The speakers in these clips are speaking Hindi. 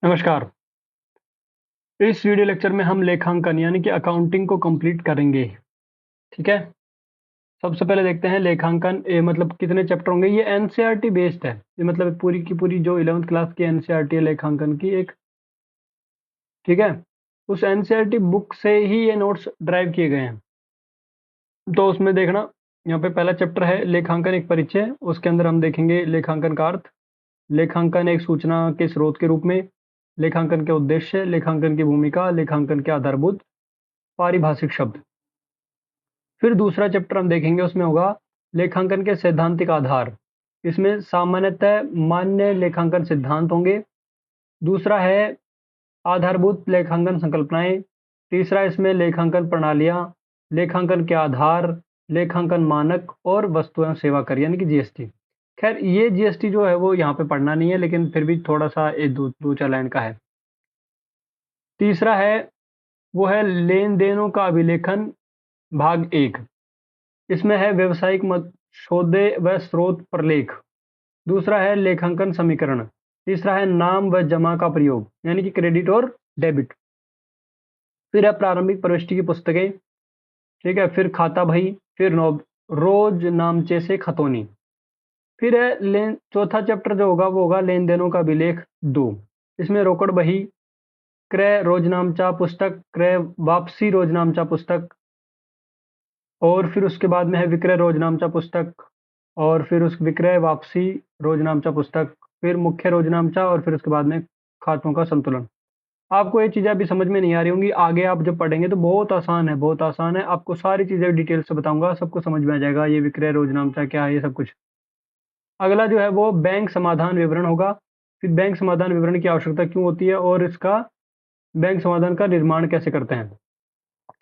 नमस्कार। इस वीडियो लेक्चर में हम लेखांकन यानी कि अकाउंटिंग को कंप्लीट करेंगे। ठीक है। सबसे पहले देखते हैं लेखांकन मतलब कितने चैप्टर होंगे। ये एनसीईआरटी बेस्ड है। ये मतलब पूरी की पूरी जो 11th क्लास की एनसीईआरटी है लेखांकन की एक। ठीक है। उस एनसीईआरटी बुक से ही ये नोट्स ड्राइव किए गए हैं। तो उसमें देखना, यहाँ पे पहला चैप्टर है लेखांकन एक परिचय। उसके अंदर हम देखेंगे लेखांकन का अर्थ, लेखांकन एक सूचना के स्रोत के रूप में, लेखांकन के उद्देश्य, लेखांकन की भूमिका, लेखांकन के आधारभूत पारिभाषिक शब्द। फिर दूसरा चैप्टर हम देखेंगे, उसमें होगा लेखांकन के सैद्धांतिक आधार। इसमें सामान्यतः मान्य लेखांकन सिद्धांत होंगे। दूसरा है आधारभूत लेखांकन संकल्पनाएं। तीसरा इसमें लेखांकन प्रणालियां, लेखांकन के आधार, लेखांकन मानक और वस्तु एवं सेवा कर यानी कि जीएसटी। खैर ये जीएसटी जो है वो यहाँ पे पढ़ना नहीं है, लेकिन फिर भी थोड़ा सा एक दो चार लाइन का है। तीसरा है वो है लेन देनों का अभिलेखन भाग एक। इसमें है व्यवसायिक मत सौदे व स्रोत प्रलेख। दूसरा है लेखांकन समीकरण। तीसरा है नाम व जमा का प्रयोग यानी कि क्रेडिट और डेबिट। फिर है प्रारंभिक प्रविष्टि की पुस्तकें। ठीक है। फिर खाता बही। फिर रोज नामचे से खतौनी। फिर है लेन चौथा चैप्टर जो होगा वो होगा लेन देनों का अभिलेख दो। इसमें रोकड़ बही, क्रय रोजनामचा पुस्तक, क्रय वापसी रोजनामचा पुस्तक, और फिर उसके बाद में है विक्रय रोजनामचा पुस्तक, और फिर उस विक्रय वापसी रोजनामचा पुस्तक, फिर मुख्य रोजनामचा, और फिर उसके बाद में खातों का संतुलन। आपको ये चीजें अभी समझ में नहीं आ रही होंगी, आगे आप जब पढ़ेंगे तो बहुत आसान है, बहुत आसान है। आपको सारी चीजें डिटेल से बताऊंगा, सबको समझ में आ जाएगा ये विक्रय रोजनामचा क्या है, ये सब कुछ। अगला जो है वो बैंक समाधान विवरण होगा। फिर बैंक समाधान विवरण की आवश्यकता क्यों होती है और इसका बैंक समाधान का निर्माण कैसे करते हैं।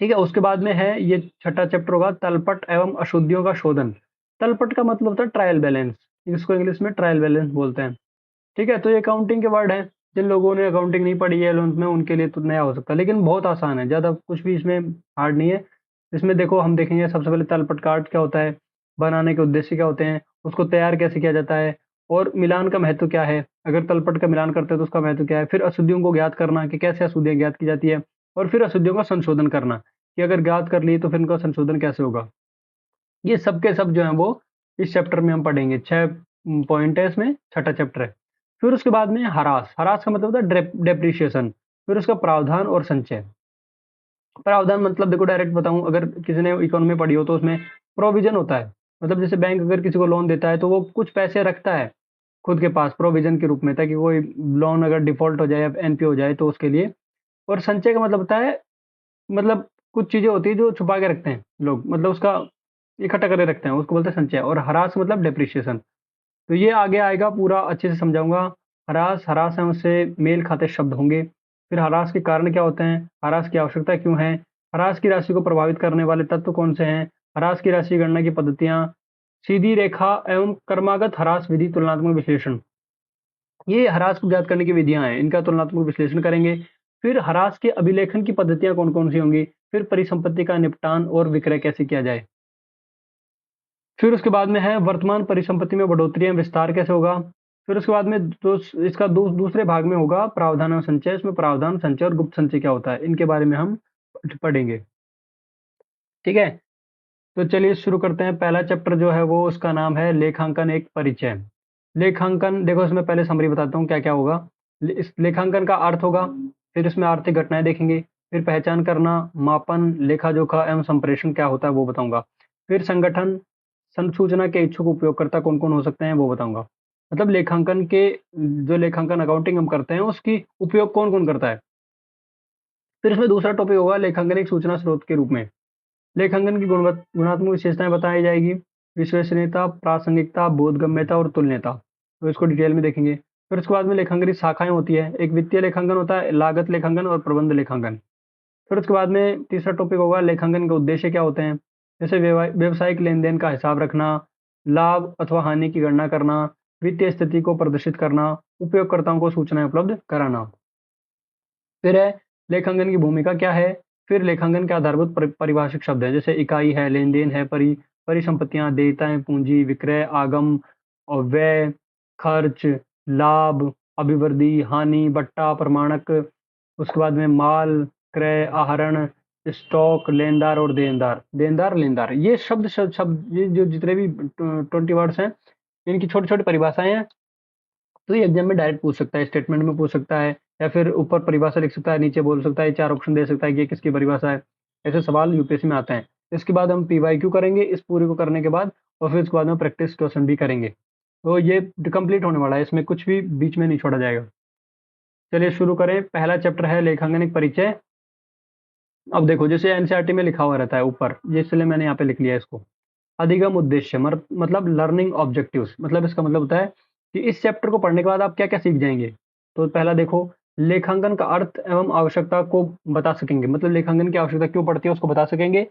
ठीक है। उसके बाद में है ये छठा चैप्टर होगा तलपट एवं अशुद्धियों का शोधन। तलपट का मतलब होता है ट्रायल बैलेंस, इसको इंग्लिश में ट्रायल बैलेंस बोलते हैं। ठीक है। तो ये अकाउंटिंग के वर्ड है, जिन लोगों ने अकाउंटिंग नहीं पढ़ी है 11th में उनके लिए तो नया हो सकता है, लेकिन बहुत आसान है, ज्यादा कुछ भी इसमें हार्ड नहीं है। इसमें देखो हम देखेंगे सबसे पहले तलपट का अर्थ क्या होता है, बनाने के उद्देश्य क्या होते हैं, उसको तैयार कैसे किया जाता है, और मिलान का महत्व क्या है, अगर तलपट का मिलान करते हैं तो उसका महत्व क्या है। फिर अशुद्धियों को ज्ञात करना कि कैसे अशुद्धियां ज्ञात की जाती है, और फिर अशुद्धियों का संशोधन करना कि अगर ज्ञात कर लिए तो फिर उनका संशोधन कैसे होगा। ये सब के सब जो है वो इस चैप्टर में हम पढ़ेंगे। 6 पॉइंट है इसमें, छठा चैप्टर है। फिर उसके बाद में हरास, हरास का मतलब होता है डेप्रिसिएशन। फिर उसका प्रावधान और संचय। प्रावधान मतलब देखो डायरेक्ट बताऊं, अगर किसी ने इकोनॉमी पढ़ी हो तो उसमें प्रोविजन होता है। मतलब जैसे बैंक अगर किसी को लोन देता है तो वो कुछ पैसे रखता है खुद के पास प्रोविजन के रूप में, ताकि कोई लोन अगर डिफॉल्ट हो जाए या एनपी हो जाए तो उसके लिए। और संचय का मतलब होता है, मतलब कुछ चीजें होती है जो छुपा के रखते हैं लोग, मतलब उसका इकट्ठा करके रखते हैं, उसको बोलते हैं संचय। और हरास मतलब डेप्रिसिएशन। तो ये आगे आएगा, पूरा अच्छे से समझाऊंगा। हरास, हरास है उससे मेल खाते शब्द होंगे। फिर हरास के कारण क्या होते हैं, हरास की आवश्यकता क्यों है, हरास की राशि को प्रभावित करने वाले तत्व कौन से हैं, हरास की राशि गणना की पद्धतियां, सीधी रेखा एवं क्रमागत हरास विधि, तुलनात्मक विश्लेषण। ये हरास को ज्ञात करने की विधियां हैं, इनका तुलनात्मक विश्लेषण करेंगे। फिर हरास के अभिलेखन की पद्धतियां कौन कौन सी होंगी। फिर परिसंपत्ति का निपटान और विक्रय कैसे किया जाए। फिर उसके बाद में है वर्तमान परिसंपत्ति में बढ़ोतरी एवं विस्तार कैसे होगा। फिर उसके बाद में इसका दूसरे भाग में होगा प्रावधान और संचय। इसमें प्रावधान, संचय और गुप्त संचय क्या होता है, इनके बारे में हम पढ़ेंगे। ठीक है। तो चलिए शुरू करते हैं। पहला चैप्टर जो है वो उसका नाम है लेखांकन एक परिचय। लेखांकन देखो, इसमें पहले समरी बताता हूँ क्या क्या होगा। इस लेखांकन का अर्थ होगा, फिर इसमें आर्थिक घटनाएं देखेंगे, फिर पहचान करना, मापन, लेखा जोखा एवं संप्रेषण क्या होता है वो बताऊंगा। फिर संगठन, संसूचना के इच्छुक उपयोगकर्ता कौन कौन हो सकते हैं वो बताऊंगा। मतलब लेखांकन के, जो लेखांकन अकाउंटिंग हम करते हैं उसकी उपयोग कौन कौन करता है। फिर इसमें दूसरा टॉपिक होगा लेखांकन एक सूचना स्रोत के रूप में। लेखांकन की गुणात्मक विशेषताएं बताई जाएगी, विश्वसनीयता, प्रासंगिकता, बोधगम्यता और तुल्यता। तो इसको डिटेल में देखेंगे। फिर उसके बाद में लेखांकन की शाखाएं होती है, एक वित्तीय लेखांकन होता है, लागत लेखांकन और प्रबंध लेखांकन। फिर उसके बाद में तीसरा टॉपिक होगा लेखांकन के उद्देश्य क्या होते हैं, जैसे व्यवसायिक लेन देन का हिसाब रखना, लाभ अथवा हानि की गणना करना, वित्तीय स्थिति को प्रदर्शित करना, उपयोगकर्ताओं को सूचनाएं उपलब्ध कराना। फिर है लेखांकन की भूमिका क्या है। फिर लेखांकन के आधारभूत परिभाषिक शब्द है, जैसे इकाई है, लेन देन है, परिसंपत्तियां, देयताएं, पूंजी, विक्रय, आगम और व्यय, खर्च, लाभ, अभिवृद्धि, हानि, बट्टा, प्रमाणक, उसके बाद में माल, क्रय, आहरण, स्टॉक, लेनदार और देनदार। देनदार, लेनदार, ये शब्द शब्द शब्द ये जो जितने भी 20 वर्ड्स हैं, इनकी छोटी छोटी परिभाषाएं हैं। तो ये एग्जाम में डायरेक्ट पूछ सकता है, स्टेटमेंट में पूछ सकता है, या फिर ऊपर परिभाषा लिख सकता है, नीचे बोल सकता है, 4 ऑप्शन दे सकता है कि ये किसकी परिभाषा है। ऐसे सवाल यूपीएससी में आते हैं। इसके बाद हम पीवाईक्यू करेंगे इस पूरे को करने के बाद, और फिर उसके बाद में प्रैक्टिस क्वेश्चन भी करेंगे। तो ये कंप्लीट होने वाला है, इसमें कुछ भी बीच में नहीं छोड़ा जाएगा। चलिए शुरू करें। पहला चैप्टर है लेखांकन एक परिचय। अब देखो, जैसे एनसीईआरटी में लिखा हुआ रहता है ऊपर, इसलिए मैंने यहाँ पे लिख लिया इसको। अधिगम उद्देश्य मतलब लर्निंग ऑब्जेक्टिव्स, मतलब इसका मतलब होता है कि इस चैप्टर को पढ़ने के बाद आप क्या क्या सीख जाएंगे। तो पहला देखो, लेखांकन का अर्थ एवं आवश्यकता को बता सकेंगे, मतलब लेखांकन की आवश्यकता क्यों पड़ती है उसको बता सकेंगे।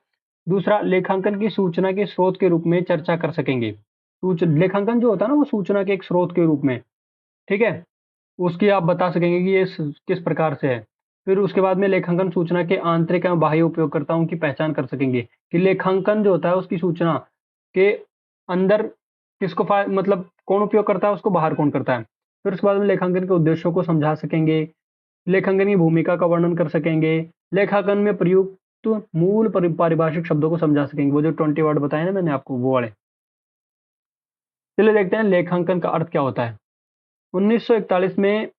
दूसरा, लेखांकन की सूचना के स्रोत के रूप में चर्चा कर सकेंगे। लेखांकन जो होता है ना, वो सूचना के एक स्रोत के रूप में, ठीक है, उसकी आप बता सकेंगे कि ये किस प्रकार से है। फिर उसके बाद में लेखांकन सूचना के आंतरिक एवं बाह्य उपयोगकर्ताओं की पहचान कर सकेंगे, कि लेखांकन जो होता है उसकी सूचना के अंदर किसको मतलब कौन उपयोग करता है, उसको बाहर कौन करता है। फिर उसके बाद में लेखांकन के उद्देश्यों को समझा सकेंगे, लेखांकन की भूमिका का वर्णन कर सकेंगे, लेखांकन में प्रयुक्त मूल पारिभाषिक शब्दों को समझा सकेंगे, वो जो 20 वर्ड बताए ना मैंने आपको, वो वाले। चलिए देखते हैं लेखांकन का अर्थ क्या होता है। 1941 में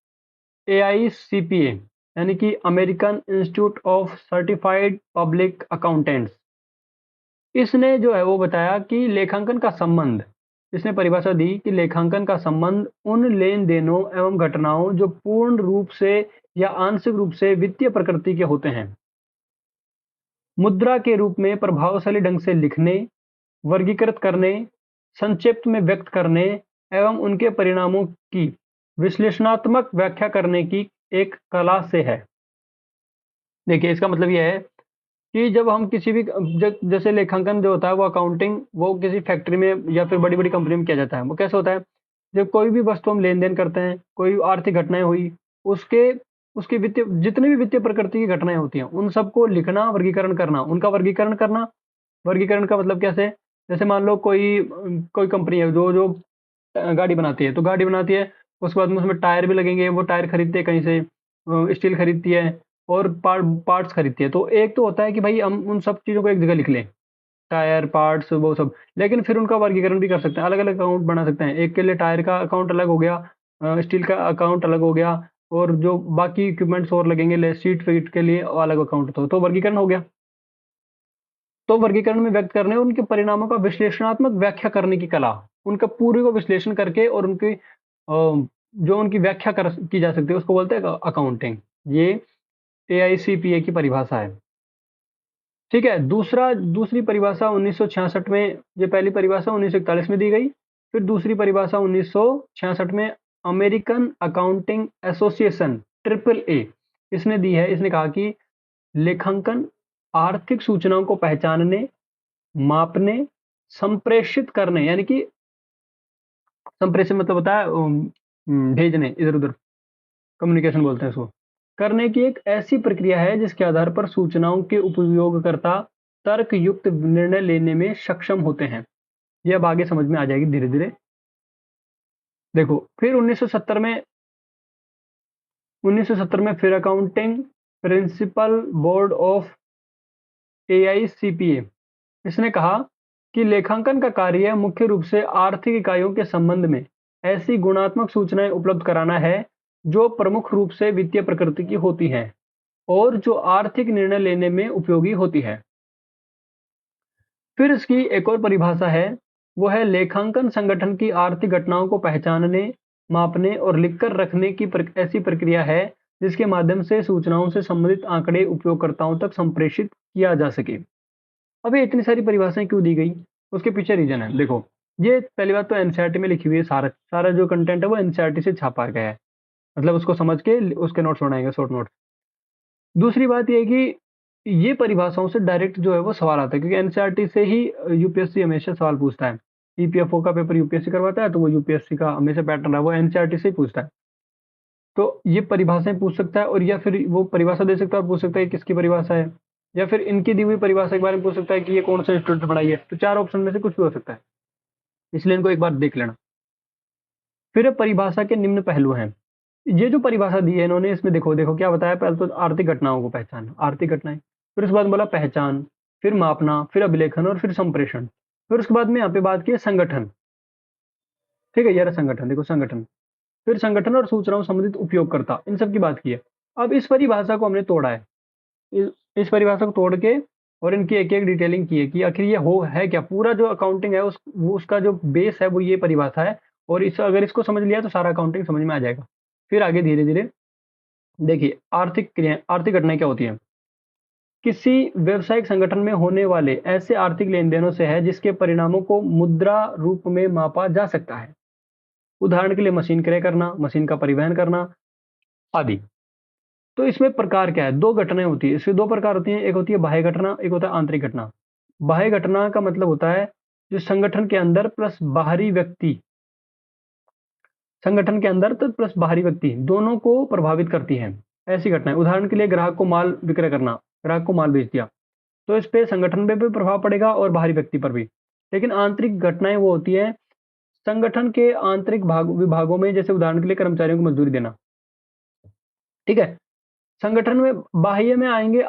AICPA यानी कि American institute of certified public accountants, इसने जो है वो बताया कि लेखांकन का संबंध, इसने परिभाषा दी कि लेखांकन का संबंध उन लेन देनों एवं घटनाओं जो पूर्ण रूप से या आंशिक रूप से वित्तीय प्रकृति के होते हैं, मुद्रा के रूप में प्रभावशाली ढंग से लिखने, वर्गीकृत करने, संक्षिप्त में व्यक्त करने एवं उनके परिणामों की विश्लेषणात्मक व्याख्या करने की एक कला से है। देखिए, इसका मतलब यह है कि जब हम किसी भी जैसे लेखांकन जो होता है वो अकाउंटिंग, वो किसी फैक्ट्री में या फिर बड़ी बड़ी कंपनी में किया जाता है। वो कैसे होता है, जब कोई भी वस्तु हम लेन देन करते हैं, कोई आर्थिक घटनाएं हुई, उसके उसकी वित्तीय जितनी भी वित्तीय प्रकृति की घटनाएं होती हैं, उन सबको लिखना, वर्गीकरण करना, उनका वर्गीकरण करना। वर्गीकरण का मतलब कैसे, जैसे मान लो कोई कोई कंपनी है जो जो गाड़ी बनाती है, तो गाड़ी बनाती है, उसके बाद में उसमें टायर भी लगेंगे, वो टायर खरीदते हैं कहीं से, स्टील खरीदती है, और पार्ट्स खरीदती है। तो एक तो होता है कि भाई हम उन सब चीज़ों को एक जगह लिख लें, टायर, पार्ट्स, वो सब। लेकिन फिर उनका वर्गीकरण भी कर सकते हैं, अलग अलग अकाउंट बना सकते हैं। एक के लिए टायर का अकाउंट अलग हो गया, स्टील का अकाउंट अलग हो गया, और जो बाकी इक्विपमेंट्स और लगेंगे सीट फीट के लिए अलग अकाउंट, तो वर्गीकरण हो गया। तो वर्गीकरण में व्यक्त करने, उनके परिणामों का विश्लेषणात्मक व्याख्या करने की कला, उनका पूरे को विश्लेषण करके और उनकी जो उनकी व्याख्या की जा सकती है, उसको बोलते हैं अकाउंटिंग। ये AICPA की परिभाषा है। ठीक है, दूसरी परिभाषा 1966 में, ये पहली परिभाषा 1941 में दी गई। फिर दूसरी परिभाषा 1966 में अमेरिकन अकाउंटिंग एसोसिएशन AAA इसने दी है। इसने कहा कि लेखांकन आर्थिक सूचनाओं को पहचानने, मापने, संप्रेषित करने, यानी कि संप्रेषित मतलब होता है भेजने, इधर उधर, कम्युनिकेशन बोलते हैं इसको, करने की एक ऐसी प्रक्रिया है जिसके आधार पर सूचनाओं के उपयोगकर्ता तर्क युक्त निर्णय लेने में सक्षम होते हैं। यह अब आगे समझ में आ जाएगी धीरे धीरे। देखो, फिर 1970 में फिर accounting principle board of AICPA इसने कहा कि लेखांकन का कार्य मुख्य रूप से आर्थिक इकाइयों के संबंध में ऐसी गुणात्मक सूचनाएं उपलब्ध कराना है जो प्रमुख रूप से वित्तीय प्रकृति की होती हैं और जो आर्थिक निर्णय लेने में उपयोगी होती है। फिर इसकी एक और परिभाषा है, वो है लेखांकन संगठन की आर्थिक घटनाओं को पहचानने, मापने और लिखकर रखने की ऐसी प्रक्रिया है जिसके माध्यम से सूचनाओं से संबंधित आंकड़े उपयोगकर्ताओं तक संप्रेषित किया जा सके। अब ये इतनी सारी परिभाषाएं क्यों दी गई, उसके पीछे रीजन है। देखो, ये पहली बात तो एनसीईआरटी में लिखी हुई है, सारा सारा जो कंटेंट है वो एनसीईआरटी से छापा गया है, मतलब उसको समझ के उसके नोट्स बनाएंगे, शॉर्ट नोट्स। दूसरी बात ये है कि ये परिभाषाओं से डायरेक्ट जो है वो सवाल आता है, क्योंकि एनसीईआरटी से ही यूपीएससी हमेशा सवाल पूछता है। ईपीएफओ का पेपर यूपीएससी करवाता है, तो वो यूपीएससी का हमेशा पैटर्न है, वो एनसीईआरटी से ही पूछता है। तो ये परिभाषाएं पूछ सकता है, और या फिर वो परिभाषा दे सकता है और पूछ सकता है कि किसकी परिभाषा है, या फिर इनकी दी हुई परिभाषा के बारे में पूछ सकता है कि ये कौन सा इंस्टीट्यूट बनाई है। तो 4 ऑप्शन में से कुछ भी हो सकता है, इसलिए इनको एक बार देख लेना। फिर परिभाषा के निम्न पहलू हैं। ये जो परिभाषा दी है इन्होंने, इसमें देखो देखो क्या बताया, पहले तो आर्थिक घटनाओं को पहचान, आर्थिक घटनाएं, फिर उसके बाद बोला पहचान, फिर मापना, फिर अभिलेखन और फिर संप्रेषण, फिर उसके बाद में यहाँ पे बात की है संगठन। ठीक है, ये रहा संगठन, देखो संगठन, फिर संगठन और सूचनाओं संबंधित उपयोगकर्ता, इन सब की बात की है। अब इस परिभाषा को हमने तोड़ा है, इस परिभाषा को तोड़ के और इनकी एक एक डिटेलिंग की है कि आखिर ये हो है क्या, पूरा जो अकाउंटिंग है वो उसका जो बेस है वो ये परिभाषा है। और इस अगर इसको समझ लिया तो सारा अकाउंटिंग समझ में आ जाएगा। फिर आगे धीरे धीरे देखिए, आर्थिक क्रियाएं, आर्थिक घटनाएं क्या होती है, किसी व्यवसायिक संगठन में होने वाले ऐसे आर्थिक लेन देनों से है जिसके परिणामों को मुद्रा रूप में मापा जा सकता है। उदाहरण के लिए मशीन क्रय करना, मशीन का परिवहन करना आदि। तो इसमें प्रकार क्या है, दो घटनाएं होती है, इसमें दो प्रकार होती हैं, एक होती है बाह्य घटना, एक होता है आंतरिक घटना। बाह्य घटना का मतलब होता है जो संगठन के अंदर प्लस बाहरी व्यक्ति, संगठन के अंदर तो प्लस बाहरी व्यक्ति दोनों को प्रभावित करती है, ऐसी घटनाएं। उदाहरण के लिए ग्राहक को माल विक्रय करना, ग्राहक को माल बेच दिया, तो इस पे संगठन पे भी प्रभाव पड़ेगा और बाहरी व्यक्ति पर भी। लेकिन आंतरिक घटनाएं वो होती है संगठन के आंतरिक विभागों में, जैसे उदाहरण के लिए कर्मचारियों को मजदूरी देना। ठीक है, संगठन में बाह्य में आएंगे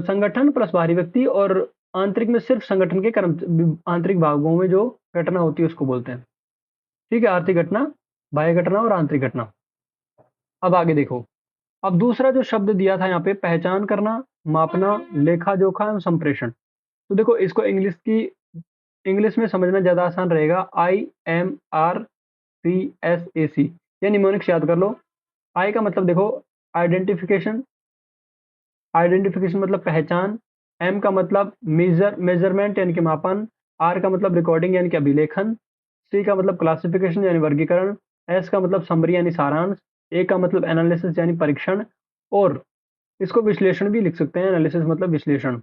संगठन प्लस बाहरी व्यक्ति, और आंतरिक में सिर्फ संगठन के आंतरिक भागों में जो घटना होती है उसको बोलते हैं। ठीक है, आर्थिक घटना, बाह्य घटना और आंतरिक घटना। अब आगे देखो, अब दूसरा जो शब्द दिया था यहाँ पे, पहचान करना, मापना, लेखा जोखा एवं संप्रेषण। तो देखो इसको इंग्लिश में समझना ज्यादा आसान रहेगा, IMRCSAC, या निमोनिक्स याद कर लो। आई का मतलब देखो आइडेंटिफिकेशन, आइडेंटिफिकेशन मतलब पहचान, एम का मतलब मेजरमेंट यानी कि मापन, आर का मतलब रिकॉर्डिंग यानी कि अभिलेखन, सी का मतलब क्लासिफिकेशन यानी वर्गीकरण, एस का मतलब समरी यानी सारांश, ए का मतलब एनालिसिस यानी परीक्षण, और इसको विश्लेषण भी लिख सकते हैं, एनालिसिस मतलब विश्लेषण।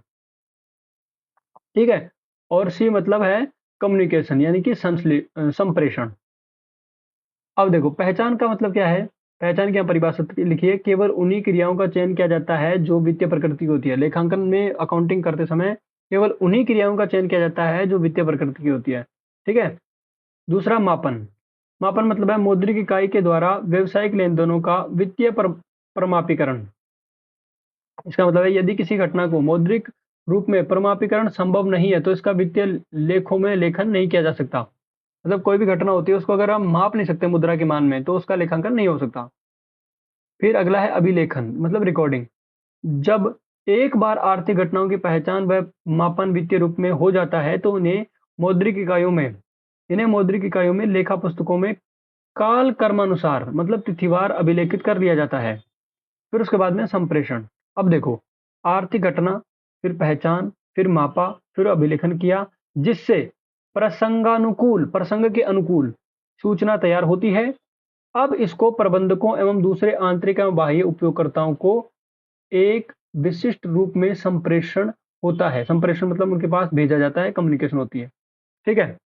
ठीक है, और सी मतलब है कम्युनिकेशन यानी कि संप्रेषण। अब देखो पहचान का मतलब क्या है, पहचान की यहाँ परिभाषा लिखी है, केवल उन्हीं क्रियाओं का चयन किया जाता है जो वित्तीय प्रकृति की होती है। लेखांकन में अकाउंटिंग करते समय केवल उन्हीं क्रियाओं का चयन किया जाता है जो वित्तीय प्रकृति की होती है। ठीक है, दूसरा मापन, मापन मतलब है मौद्रिक इकाई के द्वारा व्यवसायिक लेन देनों का वित्तीय प्रमापीकरण। इसका मतलब है यदि किसी घटना को मौद्रिक रूप में प्रमापीकरण संभव नहीं है तो इसका वित्तीय लेखों में लेखन नहीं किया जा सकता। मतलब कोई भी घटना होती है उसको अगर हम माप नहीं सकते मुद्रा के मान में तो उसका लेखांकन नहीं हो सकता। फिर अगला है अभिलेखन मतलब रिकॉर्डिंग। जब एक बार आर्थिक घटनाओं की पहचान व मापन वित्तीय रूप में हो जाता है तो इन्हें मौद्रिक इकाइयों में लेखा पुस्तकों में काल कर्मानुसार मतलब तिथिवार अभिलेखित कर लिया जाता है। फिर उसके बाद में संप्रेषण। अब देखो, आर्थिक घटना, फिर पहचान, फिर मापा, फिर अभिलेखन किया, जिससे प्रसंगानुकूल, प्रसंग के अनुकूल सूचना तैयार होती है। अब इसको प्रबंधकों एवं दूसरे आंतरिक एवं बाह्य उपयोगकर्ताओं को एक विशिष्ट रूप में संप्रेषण होता है। संप्रेषण मतलब उनके पास भेजा जाता है, कम्युनिकेशन होती है। ठीक है,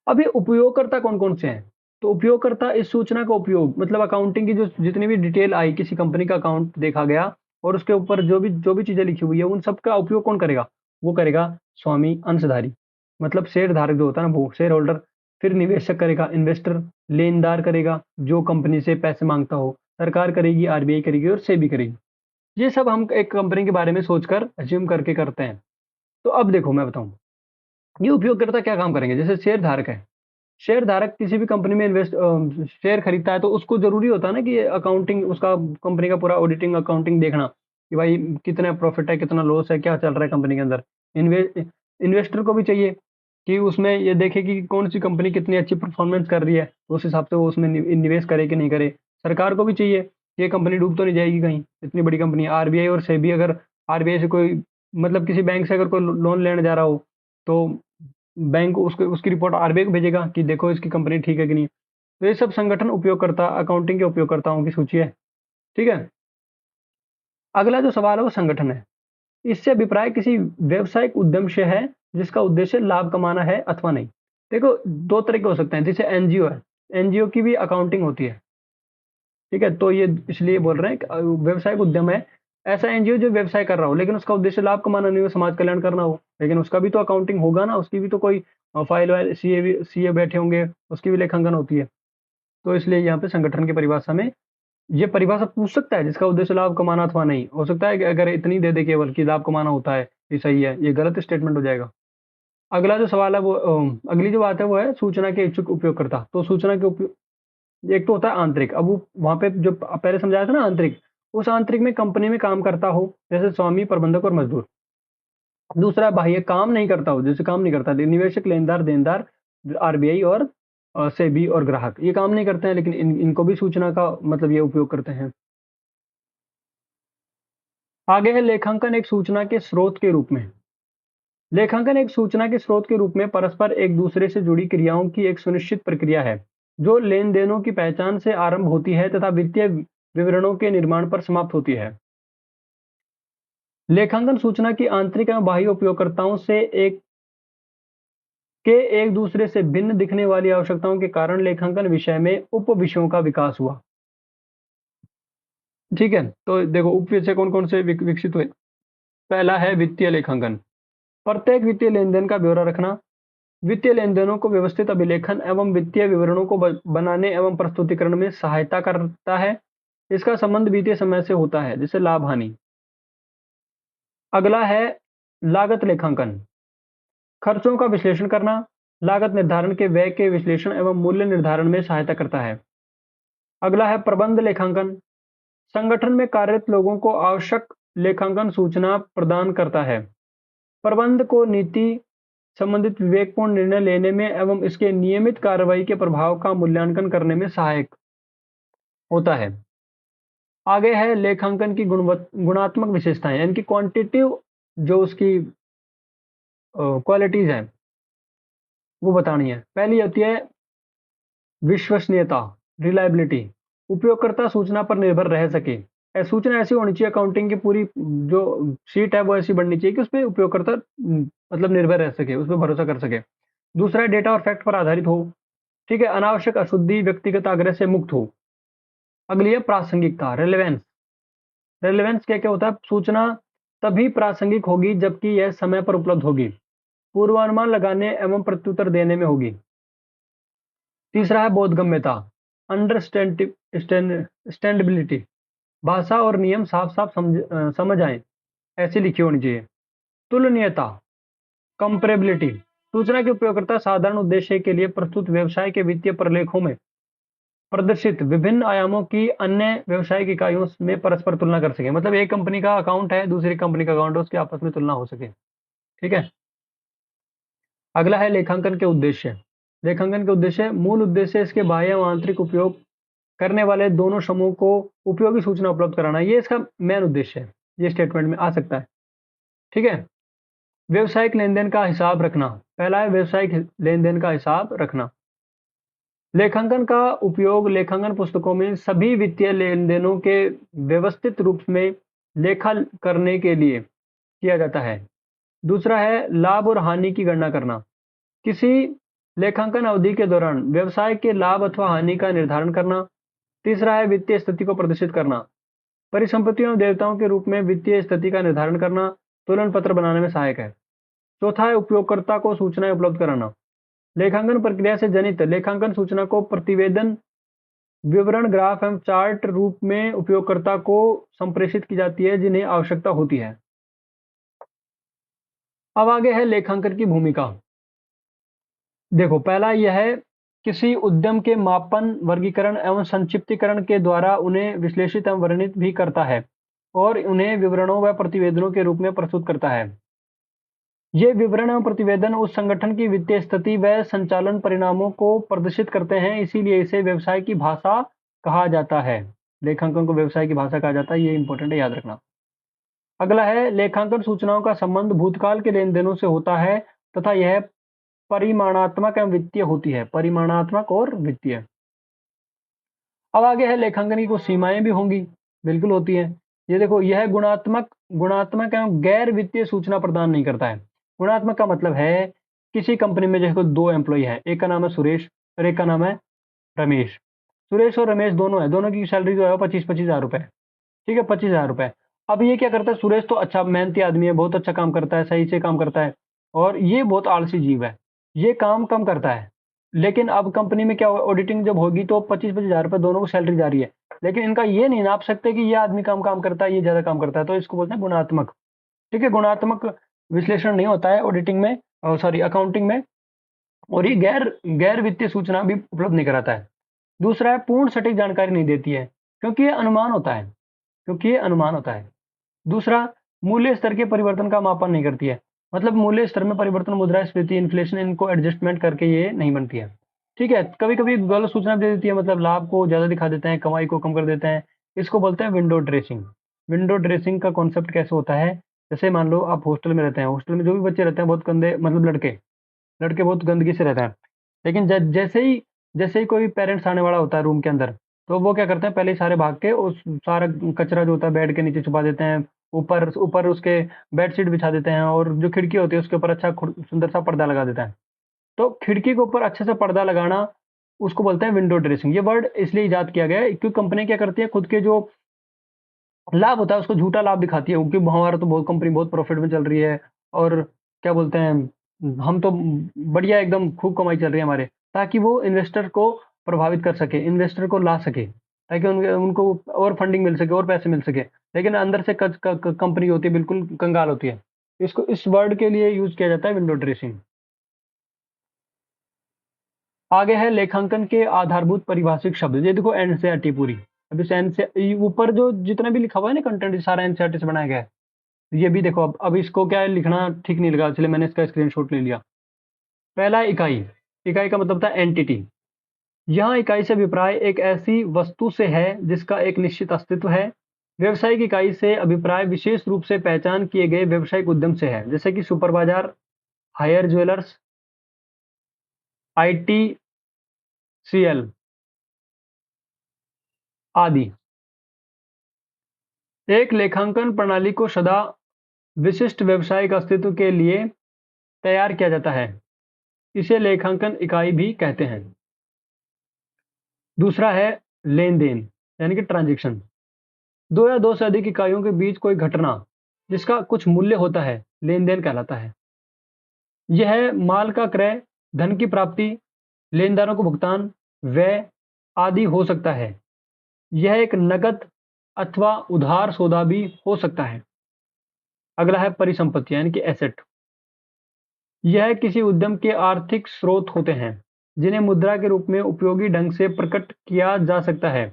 अब ये उपयोगकर्ता कौन कौन से हैं, तो उपयोगकर्ता इस सूचना का उपयोग मतलब अकाउंटिंग की जो जितनी भी डिटेल आई, किसी कंपनी का अकाउंट देखा गया और उसके ऊपर जो भी चीजें लिखी हुई है उन सब का उपयोग कौन करेगा, वो करेगा स्वामी अंशधारी मतलब शेयर धारक जो होता है ना वो शेयर होल्डर। फिर निवेशक करेगा इन्वेस्टर, लेनदार करेगा जो कंपनी से पैसे मांगता हो, सरकार करेगी, आरबीआई करेगी और सेबी करेगी। ये सब हम एक कंपनी के बारे में सोचकर अज्यूम करके करते हैं। तो अब देखो मैं बताऊं, ये उपयोगकर्ता क्या काम करेंगे, जैसे शेयर धारक है, शेयर धारक किसी भी कंपनी में शेयर खरीदता है तो उसको जरूरी होता है ना कि अकाउंटिंग उसका कंपनी का पूरा ऑडिटिंग अकाउंटिंग देखना कि भाई कितना प्रॉफिट है कितना लॉस है क्या चल रहा है कंपनी के अंदर। इन्वेस्टर को भी चाहिए कि उसमें ये देखे कि कौन सी कंपनी कितनी अच्छी परफॉर्मेंस कर रही है, तो उस हिसाब से वो उसमें निवेश करे कि नहीं करे। सरकार को भी चाहिए कि ये कंपनी डूब तो नहीं जाएगी कहीं, इतनी बड़ी कंपनी है। आरबीआई और सेबी अगर आरबीआई से कोई मतलब किसी बैंक से अगर कोई लोन लेने जा रहा हो तो बैंक उसको उसकी रिपोर्ट आरबीआई को भेजेगा कि देखो इसकी कंपनी ठीक है कि नहीं। तो ये सब संगठन उपयोगकर्ता अकाउंटिंग के उपयोगकर्ताओं की सूची है। ठीक है, अगला जो सवाल है वो संगठन है। इससे अभिप्राय किसी व्यवसायिक उद्यम से है जिसका उद्देश्य लाभ कमाना है अथवा नहीं। देखो दो तरह के हो सकते हैं, जैसे एनजीओ है, एनजीओ की भी अकाउंटिंग होती है। ठीक है, तो ये इसलिए बोल रहे हैं कि व्यवसायिक उद्यम है ऐसा एनजीओ जो व्यवसाय कर रहा हो लेकिन उसका उद्देश्य लाभ कमाना नहीं हो, समाज कल्याण करना हो, लेकिन उसका भी तो अकाउंटिंग होगा ना, उसकी भी तो कोई फाइल वाइल सीए बैठे होंगे, उसकी भी लेखांकन होती है। तो इसलिए यहाँ पे संगठन की परिभाषा में ये परिभाषा पूछ सकता है जिसका उद्देश्य लाभ कमाना अथवा नहीं। हो सकता है कि अगर इतनी दे दे केवल कि लाभ कमाना होता है, ये सही है, ये गलत स्टेटमेंट हो जाएगा। अगला जो सवाल है वो अगली जो बात है वो है सूचना के इच्छुक उपयोगकर्ता। तो सूचना के उपयोग एक तो होता है आंतरिक। अब वो वहां पे जो पहले समझाया था ना आंतरिक, उस आंतरिक में कंपनी में काम करता हो जैसे स्वामी, प्रबंधक और मजदूर। दूसरा बाह्य काम नहीं करता हो, जैसे काम नहीं करता निवेशक, लेनदार, देनदार, आरबीआई और सेबी और ग्राहक, ये काम नहीं करते हैं लेकिन इनको भी सूचना का मतलब ये उपयोग करते हैं। आगे है लेखांकन एक सूचना के स्रोत के रूप में। लेखांकन एक सूचना के स्रोत के रूप में परस्पर एक दूसरे से जुड़ी क्रियाओं की एक सुनिश्चित प्रक्रिया है जो लेन देनों की पहचान से आरंभ होती है तथा वित्तीय विवरणों के निर्माण पर समाप्त होती है। लेखांकन सूचना की आंतरिक एवं बाह्य उपयोगकर्ताओं से एक दूसरे से भिन्न दिखने वाली आवश्यकताओं के कारण लेखांकन विषय में उप विषयों का विकास हुआ। ठीक है, तो देखो उप विषय कौन कौन से विकसित हुए। पहला है वित्तीय लेखांकन, प्रत्येक वित्तीय लेन देन का ब्यौरा रखना, वित्तीय लेन देनों को व्यवस्थित अभिलेखन एवं वित्तीय विवरणों को बनाने एवं प्रस्तुतिकरण में सहायता करता है। इसका संबंध वित्तीय समय से होता है जैसे लाभ हानि। अगला है लागत लेखांकन, खर्चों का विश्लेषण करना, लागत निर्धारण के व्यय के विश्लेषण एवं मूल्य निर्धारण में सहायता करता है। अगला है प्रबंध लेखांकन, संगठन में कार्यरत लोगों को आवश्यक लेखांकन सूचना प्रदान करता है। प्रबंध को नीति संबंधित विवेकपूर्ण निर्णय लेने में एवं इसके नियमित कार्रवाई के प्रभाव का मूल्यांकन करने में सहायक होता है। आगे है लेखांकन की गुणात्मक विशेषताएं यानी कि क्वांटिटिव जो उसकी क्वालिटीज हैं वो बतानी है। पहली होती है विश्वसनीयता, रिलायबिलिटी, उपयोगकर्ता सूचना पर निर्भर रह सके। सूचना ऐसी होनी चाहिए, अकाउंटिंग की पूरी जो शीट है वो ऐसी बननी चाहिए कि उसपे उपयोगकर्ता मतलब निर्भर रह सके, उस पर भरोसा कर सके। दूसरा है डेटा और फैक्ट पर आधारित हो। ठीक है, अनावश्यक अशुद्धि, व्यक्तिगत आग्रह से मुक्त हो। अगली है प्रासंगिकता, रेलेवेंस। रेलेवेंस क्या क्या होता है, सूचना तभी प्रासंगिक होगी जबकि यह समय पर उपलब्ध होगी, पूर्वानुमान लगाने एवं प्रत्युत्तर देने में होगी। तीसरा है बोधगम्यता, अंडरस्टैंडेबिलिटी, भाषा और नियम साफ साफ समझ आए ऐसी लिखी होनी चाहिए। तुलनीयता, कंपेरेबिलिटी, सूचना के उपयोगकर्ता साधारण उद्देश्य के लिए प्रस्तुत व्यवसाय के वित्तीय प्रलेखों में प्रदर्शित विभिन्न आयामों की अन्य व्यावसायिक इकाइयों में परस्पर तुलना कर सके। मतलब एक कंपनी का अकाउंट है, दूसरी कंपनी का अकाउंट है, उसकी आपस में तुलना हो सके। ठीक है, अगला है लेखांकन के उद्देश्य। लेखांकन के उद्देश्य, मूल उद्देश्य इसके बाह्य और आंतरिक उपयोग करने वाले दोनों समूह को उपयोगी सूचना उपलब्ध कराना, ये इसका मेन उद्देश्य है, ये स्टेटमेंट में आ सकता है। ठीक है, व्यवसायिक लेन देन का हिसाब रखना। पहला है व्यवसायिक लेन देन का हिसाब रखना। लेखांकन का उपयोग लेखांकन पुस्तकों में सभी वित्तीय लेन देनों के व्यवस्थित रूप में लेखा करने के लिए किया जाता है। दूसरा है लाभ और हानि की गणना करना। किसी लेखांकन अवधि के दौरान व्यवसाय के लाभ अथवा हानि का निर्धारण करना। तीसरा है वित्तीय स्थिति को प्रदर्शित करना, परिसंपत्तियों और देयताओं के रूप में वित्तीय स्थिति का निर्धारण करना तुलन पत्र बनाने में सहायक है। चौथा है उपयोगकर्ता को सूचनाएं उपलब्ध कराना। लेखांकन प्रक्रिया से जनित लेखांकन सूचना को प्रतिवेदन, विवरण, ग्राफ एवं चार्ट रूप में उपयोगकर्ता को संप्रेषित की जाती है जिन्हें आवश्यकता होती है। अब आगे है लेखांकन की भूमिका। देखो पहला यह है किसी उद्यम के मापन, वर्गीकरण एवं संक्षिप्तीकरण के द्वारा उन्हें विश्लेषित एवं वर्णित भी करता है और उन्हें विवरणों व प्रतिवेदनों के रूप में प्रस्तुत करता है। ये विवरण एवं प्रतिवेदन उस संगठन की वित्तीय स्थिति व संचालन परिणामों को प्रदर्शित करते हैं, इसीलिए इसे व्यवसाय की भाषा कहा जाता है। लेखांकन को व्यवसाय की भाषा कहा जाता है, ये इंपॉर्टेंट है, याद रखना। अगला है लेखांकन सूचनाओं का संबंध भूतकाल के लेन देनों से होता है तथा यह परिमाणात्मक एवं वित्तीय होती है। परिमाणात्मक और वित्तीय। अब आगे है लेखांकन की कुछ सीमाएं भी होंगी, बिल्कुल होती है। ये देखो, यह गुणात्मक एवं गैर वित्तीय सूचना प्रदान नहीं करता है। गुणात्मक का मतलब है किसी कंपनी में जैसे दो एम्प्लॉय हैं, एक का नाम है सुरेश और एक का नाम है रमेश। सुरेश और रमेश दोनों है, दोनों की सैलरी जो है 25,000 रुपए। ठीक है, 25,000 रुपए। अब ये क्या करता है, सुरेश तो अच्छा मेहनती आदमी है, बहुत अच्छा काम करता है, सही से काम करता है, और ये बहुत आलसी जीव है, ये काम कम करता है। लेकिन अब कंपनी में क्या ऑडिटिंग जब होगी तो 25-25 हज़ार रुपये दोनों को सैलरी जा रही है, लेकिन इनका ये नहीं नाप सकते कि ये आदमी कम काम करता है, ये ज़्यादा काम करता है, तो इसको बोलते हैं गुणात्मक। ठीक है, गुणात्मक विश्लेषण नहीं होता है ऑडिटिंग में, सॉरी अकाउंटिंग में, और ये गैर गैर वित्तीय सूचना भी उपलब्ध नहीं कराता है। दूसरा है पूर्ण सटीक जानकारी नहीं देती है, क्योंकि ये अनुमान होता है, क्योंकि ये अनुमान होता है। दूसरा, मूल्य स्तर के परिवर्तन का मापन नहीं करती है, मतलब मूल्य स्तर में परिवर्तन, मुद्रास्फीति, इन्फ्लेशन, इनको एडजस्टमेंट करके ये नहीं बनती है। ठीक है, कभी कभी गलत सूचना दे देती है, मतलब लाभ को ज्यादा दिखा देते हैं, कमाई को कम कर देते हैं, इसको बोलते हैं विंडो ड्रेसिंग। विंडो ड्रेसिंग का कॉन्सेप्ट कैसे होता है, जैसे मान लो आप हॉस्टल में रहते हैं, हॉस्टल में जो भी बच्चे रहते हैं बहुत गंदे, मतलब लड़के लड़के बहुत गंदगी से रहते हैं, लेकिन जैसे ही कोई पेरेंट्स आने वाला होता है रूम के अंदर, तो वो क्या करते हैं, पहले ही सारे भाग के उस सारा कचरा जो होता है बेड के नीचे छुपा देते हैं, ऊपर ऊपर उसके बेडशीट बिछा देते हैं, और जो खिड़की होती है उसके ऊपर अच्छा सुंदर सा पर्दा लगा देता है। तो खिड़की के ऊपर अच्छे से पर्दा लगाना, उसको बोलते हैं विंडो ड्रेसिंग। ये वर्ड इसलिए इजाद किया गया है क्योंकि कंपनी क्या करती है, खुद के जो लाभ होता है उसको झूठा लाभ दिखाती है, क्योंकि हमारा तो बहुत कंपनी बहुत प्रॉफिट में चल रही है, और क्या बोलते हैं, हम तो बढ़िया एकदम खूब कमाई चल रही है हमारे, ताकि वो इन्वेस्टर को प्रभावित कर सके, इन्वेस्टर को ला सके, ताकि उनको और फंडिंग मिल सके और पैसे मिल सके, लेकिन अंदर से कंपनी होती है बिल्कुल कंगाल होती है। इसको इस वर्ड के लिए यूज किया जाता है विंडो ड्रेसिंग। आगे है लेखांकन के आधारभूत परिभाषिक शब्द। ये देखो एनसीईआरटी पूरी, अब इस एनसीईआरटी ऊपर जो जितना भी लिखा हुआ है ना कंटेंट, सारा एनसीईआरटी से बनाया गया है। ये भी देखो, अब इसको क्या है, लिखना ठीक नहीं लगा, इसलिए मैंने इसका स्क्रीनशॉट ले लिया। पहला है इकाई। इकाई का मतलब होता है एंटिटी। यहाँ इकाई से अभिप्राय एक ऐसी वस्तु से है जिसका एक निश्चित अस्तित्व है। व्यवसायिक इकाई से अभिप्राय विशेष रूप से पहचान किए गए व्यवसायिक उद्यम से है, जैसे कि सुपर बाजार, हायर ज्वेलर्स, आईटीसीएल आदि। एक लेखांकन प्रणाली को सदा विशिष्ट व्यवसायिक अस्तित्व के लिए तैयार किया जाता है, इसे लेखांकन इकाई भी कहते हैं। दूसरा है लेन देन, यानी कि ट्रांजैक्शन। दो या दो से अधिक इकाइयों के बीच कोई घटना जिसका कुछ मूल्य होता है, लेन देन कहलाता है। यह माल का क्रय, धन की प्राप्ति, लेनदारों को भुगतान, व्यय आदि हो सकता है। यह एक नकद अथवा उधार सौदा भी हो सकता है। अगला है परिसंपत्ति, यानी कि एसेट। यह किसी उद्यम के आर्थिक स्रोत होते हैं जिन्हें मुद्रा के रूप में उपयोगी ढंग से प्रकट किया जा सकता है।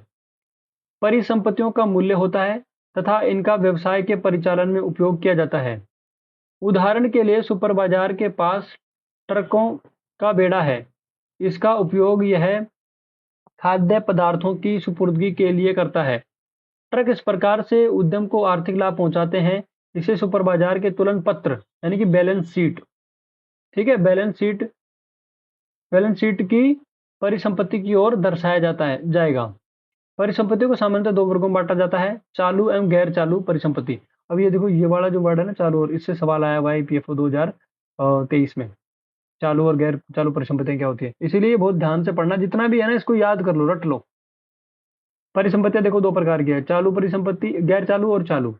परिसंपत्तियों का मूल्य होता है तथा इनका व्यवसाय के परिचालन में उपयोग किया जाता है। उदाहरण के लिए सुपर बाजार के पास ट्रकों का बेड़ा है। इसका उपयोग यह खाद्य पदार्थों की सुपुर्दगी के लिए करता है। ट्रक इस प्रकार से उद्यम को आर्थिक लाभ पहुंचाते हैं। इसे सुपर बाजार के तुलन पत्र, यानी कि बैलेंस शीट, ठीक है, बैलेंस शीट की परिसंपत्ति की ओर दर्शाया जाएगा। परिसंपत्ति को सामान्यतः दो वर्गों में बांटा जाता है, चालू एवं गैर चालू परिसंपत्ति। अब ये देखो, ये वाला जो वर्ड है ना चालू, और इससे सवाल आया हुआ है ईपीएफओ 2023 में, चालू और गैर चालू परिसंपत्तियां क्या होती है, इसीलिए बहुत ध्यान से पढ़ना, जितना भी है ना इसको याद कर लो, रट लो। परिसंपत्तियां देखो दो प्रकार की है, चालू परिसंपत्ति, गैर चालू और चालू।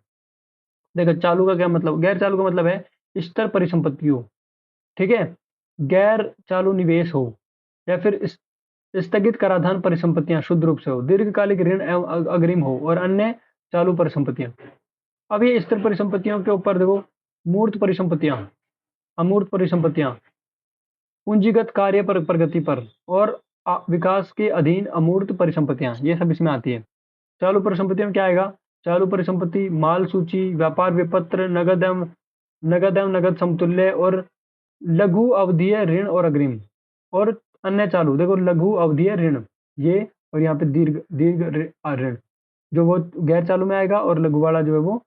देखो चालू का क्या मतलब, गैर चालू का मतलब है स्थिर परिसंपत्ति हो, ठीक है, गैर चालू निवेश हो, या फिर स्थगित कराधान परिसंपत्तियां शुद्ध रूप से हो, दीर्घकालिक ऋण एवं अग्रिम हो, और अन्य चालू परिसंपत्तियां। अब ये स्थिर परिसंपत्तियों के ऊपर देखो, मूर्त परिसंपत्तियां, अमूर्त परिसंपत्तियां, पूंजीगत कार्य पर प्रगति पर, और विकास के अधीन अमूर्त परिसंपत्तियां, ये सब इसमें आती है। चालू परिसंपत्तियों में क्या आएगा, चालू परिसंपत्ति माल सूची, व्यापार विपत्र, नगद एवं नगद समतुल्य, और लघु अवधीय ऋण और अग्रिम, और अन्य चालू। देखो लघु अवधीय ऋण ये, और यहाँ पे दीर्घ दीर्घ ऋण जो वो गैर चालू में आएगा, और लघु वाला जो है वो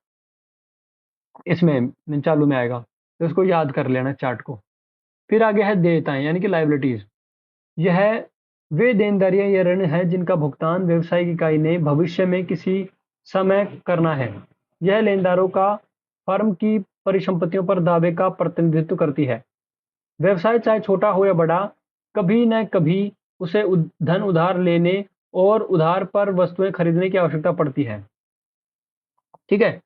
इसमें चालू में आएगा। तो इसको याद कर लेना चार्ट को। फिर आगे है देयताएं, यानी कि लाइबिलिटीज। यह वे देनदारियां या ऋण है जिनका भुगतान व्यवसायिक इकाई ने भविष्य में किसी समय करना है। यह लेनदारों का फर्म की परिसंपत्तियों पर दावे का प्रतिनिधित्व करती है। व्यवसाय चाहे छोटा हो या बड़ा, कभी न कभी उसे धन उधार लेने और उधार पर वस्तुएं खरीदने की आवश्यकता पड़ती है। ठीक है,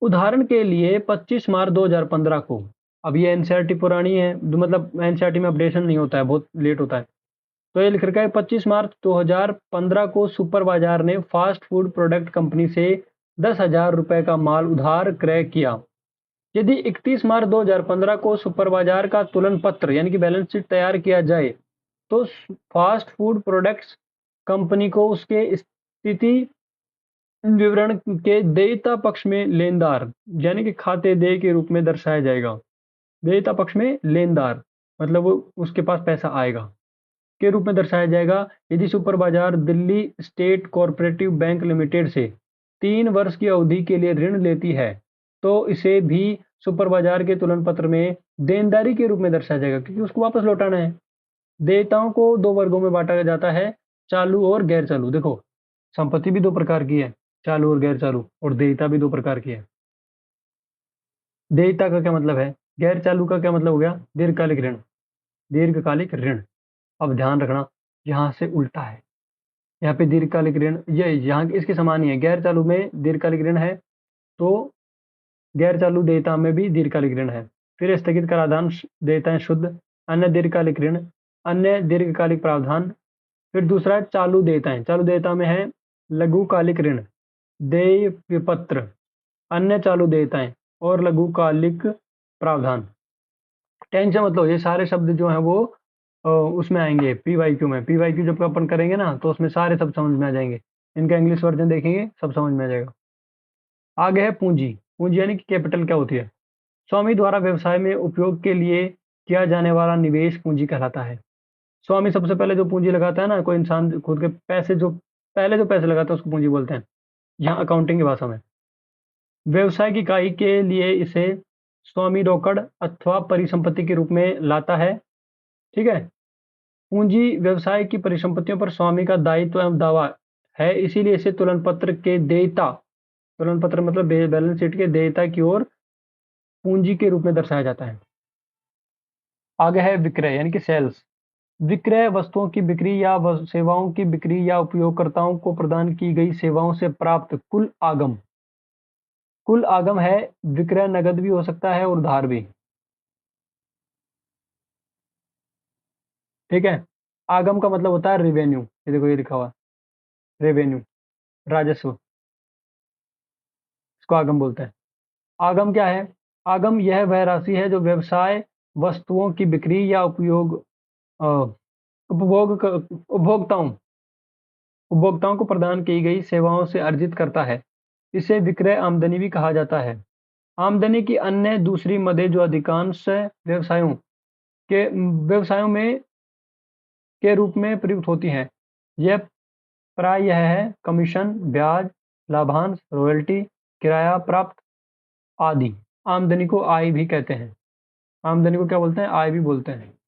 उदाहरण के लिए 25 मार्च 2015 को, अब ये एनसीईआरटी पुरानी है, मतलब एनसीईआरटी में अपडेशन नहीं होता है, बहुत लेट होता है। तो ये लिख रखा है 25 मार्च 2015 को सुपर बाजार ने फास्ट फूड प्रोडक्ट कंपनी से 10,000 रुपए का माल उधार क्रय किया। यदि 31 मार्च 2015 को सुपर बाजार का तुलन पत्र यानी कि बैलेंस शीट तैयार किया जाए तो फास्ट फूड प्रोडक्ट्स कंपनी को उसके स्थिति विवरण के देयता पक्ष में लेनदार यानी कि खाते देय के रूप में दर्शाया जाएगा। देयता पक्ष में लेनदार मतलब वो उसके पास पैसा आएगा के रूप में दर्शाया जाएगा यदि सुपर बाजार Delhi state cooperative bank limited से 3 वर्ष की अवधि के लिए ऋण लेती है तो इसे भी सुपर बाजार के तुलन पत्र में देनदारी के रूप में दर्शाया जाएगा क्योंकि उसको वापस लौटाना है। देयताओं को 2 वर्गों में बांटा जाता है, चालू और गैर चालू। देखो संपत्ति भी 2 प्रकार की है, चालू और गैर चालू, और देयता भी 2 प्रकार की है। देयता का क्या मतलब है, गैर चालू का क्या मतलब हो गया, दीर्घकालिक ऋण। दीर्घकालिक ऋण, अब ध्यान रखना यहाँ से उल्टा है, यहाँ पे दीर्घकालिक ऋण ये यहाँ इसके समान ही है। गैर चालू में दीर्घकालिक ऋण है तो गैर चालू देयता में भी दीर्घकालिक ऋण है। फिर स्थगित कराधान देयताएं शुद्ध, अन्य दीर्घकालिक ऋण, अन्य दीर्घकालिक प्रावधान। फिर दूसरा चालू देयताएं, चालू देयता में है लघुकालिक ऋण, देय विपत्र, अन्य चालू देयताएं और लघुकालिक प्रावधान। टेंशन मतलब ये सारे शब्द जो हैं वो उसमें आएंगे पीवाईक्यू में। पीवाईक्यू जब अपन करेंगे ना तो उसमें सारे सब समझ में आ जाएंगे। इनका इंग्लिश वर्जन देखेंगे सब समझ में आ जाएगा। आगे है पूंजी। पूंजी यानी कि कैपिटल क्या होती है, स्वामी द्वारा व्यवसाय में उपयोग के लिए किया जाने वाला निवेश पूंजी कहलाता है। स्वामी सबसे पहले जो पूंजी लगाता है ना, कोई इंसान खुद के पैसे जो पहले जो पैसे लगाता है उसको पूंजी बोलते हैं यहाँ अकाउंटिंग की भाषा में। व्यवसाय की इकाई के लिए इसे स्वामी रोकड़ अथवा परिसंपत्ति के रूप में लाता है। ठीक है, पूंजी व्यवसाय की परिसंपत्तियों पर स्वामी का दायित्व एवं दावा है, इसीलिए इसे तुलन पत्र के देयता, तुलन पत्र मतलब बैलेंस शीट के देयता की ओर पूंजी के रूप में दर्शाया जाता है। आगे है विक्रय यानी कि सेल्स। विक्रय वस्तुओं की बिक्री या सेवाओं की बिक्री या उपयोगकर्ताओं को प्रदान की गई सेवाओं से प्राप्त कुल आगम। कुल आगम है विक्रय, नगद भी हो सकता है और उधार भी। ठीक है, आगम का मतलब होता है रेवेन्यू, ये देखो ये लिखा हुआ रेवेन्यू, राजस्व, इसको आगम बोलते हैं। आगम क्या है, आगम यह वह राशि है जो व्यवसाय वस्तुओं की बिक्री या उपयोग अ, उपभोक्ताओं उपभोक्ताओं को प्रदान की गई सेवाओं से अर्जित करता है। इसे विक्रय आमदनी भी कहा जाता है। आमदनी की अन्य दूसरी मदें जो अधिकांश व्यवसायों में के रूप में प्रयुक्त होती हैं, यह प्राय यह है कमीशन, ब्याज, लाभांश, रॉयल्टी, किराया प्राप्त आदि। आमदनी को आय भी कहते हैं, आमदनी को क्या बोलते हैं, आय भी बोलते हैं।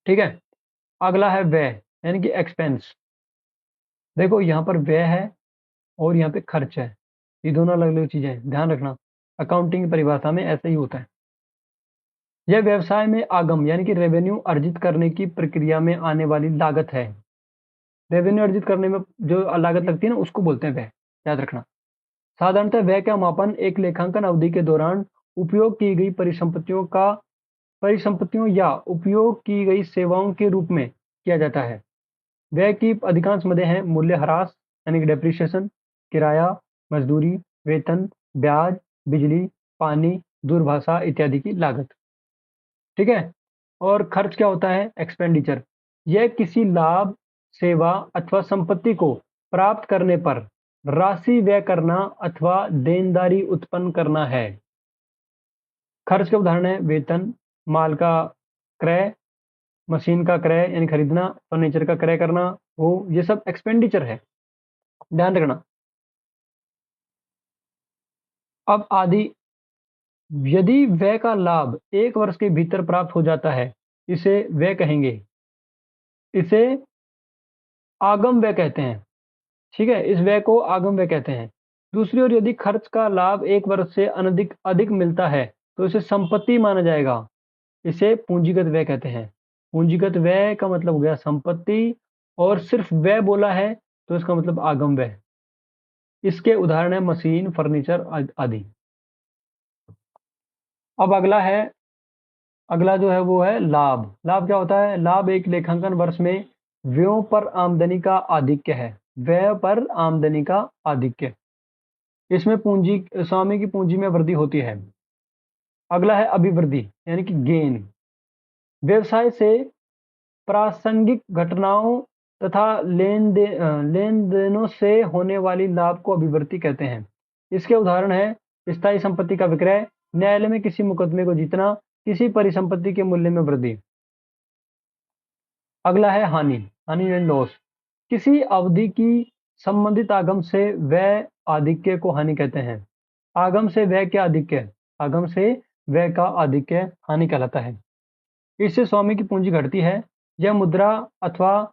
ठीक है, अगला है व्यय यानी कि एक्सपेंस। देखो यहाँ पर व्यय है और यहाँ पे खर्च है, ये दोनों अलग अलग चीजें हैं, ध्यान रखना। अकाउंटिंग की परिभाषा में ऐसे ही होता है। यह व्यवसाय में आगम यानी कि रेवेन्यू अर्जित करने की प्रक्रिया में आने वाली लागत है। रेवेन्यू अर्जित करने में जो लागत लगती है ना उसको बोलते हैं व्यय, याद रखना। साधारणतः व्यय का मापन एक लेखांकन अवधि के दौरान उपयोग की गई परिसंपत्तियों या उपयोग की गई सेवाओं के रूप में किया जाता है। व्यय की अधिकांश मदें हैं मूल्यह्रास यानी कि डेप्रिसिएशन, किराया, मजदूरी, वेतन, ब्याज, बिजली, पानी, दूरभाषा इत्यादि की लागत। ठीक है, और खर्च क्या होता है, एक्सपेंडिचर। यह किसी लाभ, सेवा अथवा संपत्ति को प्राप्त करने पर राशि व्यय करना अथवा देनदारी उत्पन्न करना है। खर्च के उदाहरण है वेतन, माल का क्रय, मशीन का क्रय यानी खरीदना, फर्नीचर का क्रय करना, वो ये सब एक्सपेंडिचर है, ध्यान रखना। अब आदि, यदि व्यय का लाभ 1 वर्ष के भीतर प्राप्त हो जाता है इसे व्यय कहेंगे, इसे आगम व्यय कहते हैं। ठीक है, इस व्यय को आगम व्यय कहते हैं। दूसरी ओर यदि खर्च का लाभ 1 वर्ष से अनधिक अधिक मिलता है तो इसे संपत्ति माना जाएगा, इसे पूंजीगत व्यय कहते हैं। पूंजीगत व्यय का मतलब हो गया संपत्ति, और सिर्फ व्यय बोला है तो इसका मतलब आगम व्यय। इसके उदाहरण है मशीन, फर्नीचर आदि। अब अगला है अगला जो है वो है लाभ। लाभ क्या होता है? लाभ एक लेखांकन वर्ष में व्ययों पर आमदनी का आधिक्य है। व्यय पर आमदनी का आधिक्य, इसमें पूंजी, स्वामी की पूंजी में वृद्धि होती है। अगला है अभिवृद्धि यानी कि गेन। व्यवसाय से प्रासंगिक घटनाओं तथा लेन देनों से होने वाली लाभ को अभिवृद्धि कहते हैं। इसके उदाहरण है स्थायी संपत्ति का विक्रय, न्यायालय में किसी मुकदमे को जीतना, किसी परिसंपत्ति के मूल्य में वृद्धि। अगला है हानि, हानि एंड लॉस। किसी अवधि की संबंधित आगम से व्यय आधिक्य को हानि कहते हैं। आगम से व्यय के आधिक्य, आगम से व्यय का आधिक्य हानि कहलाता है। इससे स्वामी की पूंजी घटती है। यह मुद्रा अथवा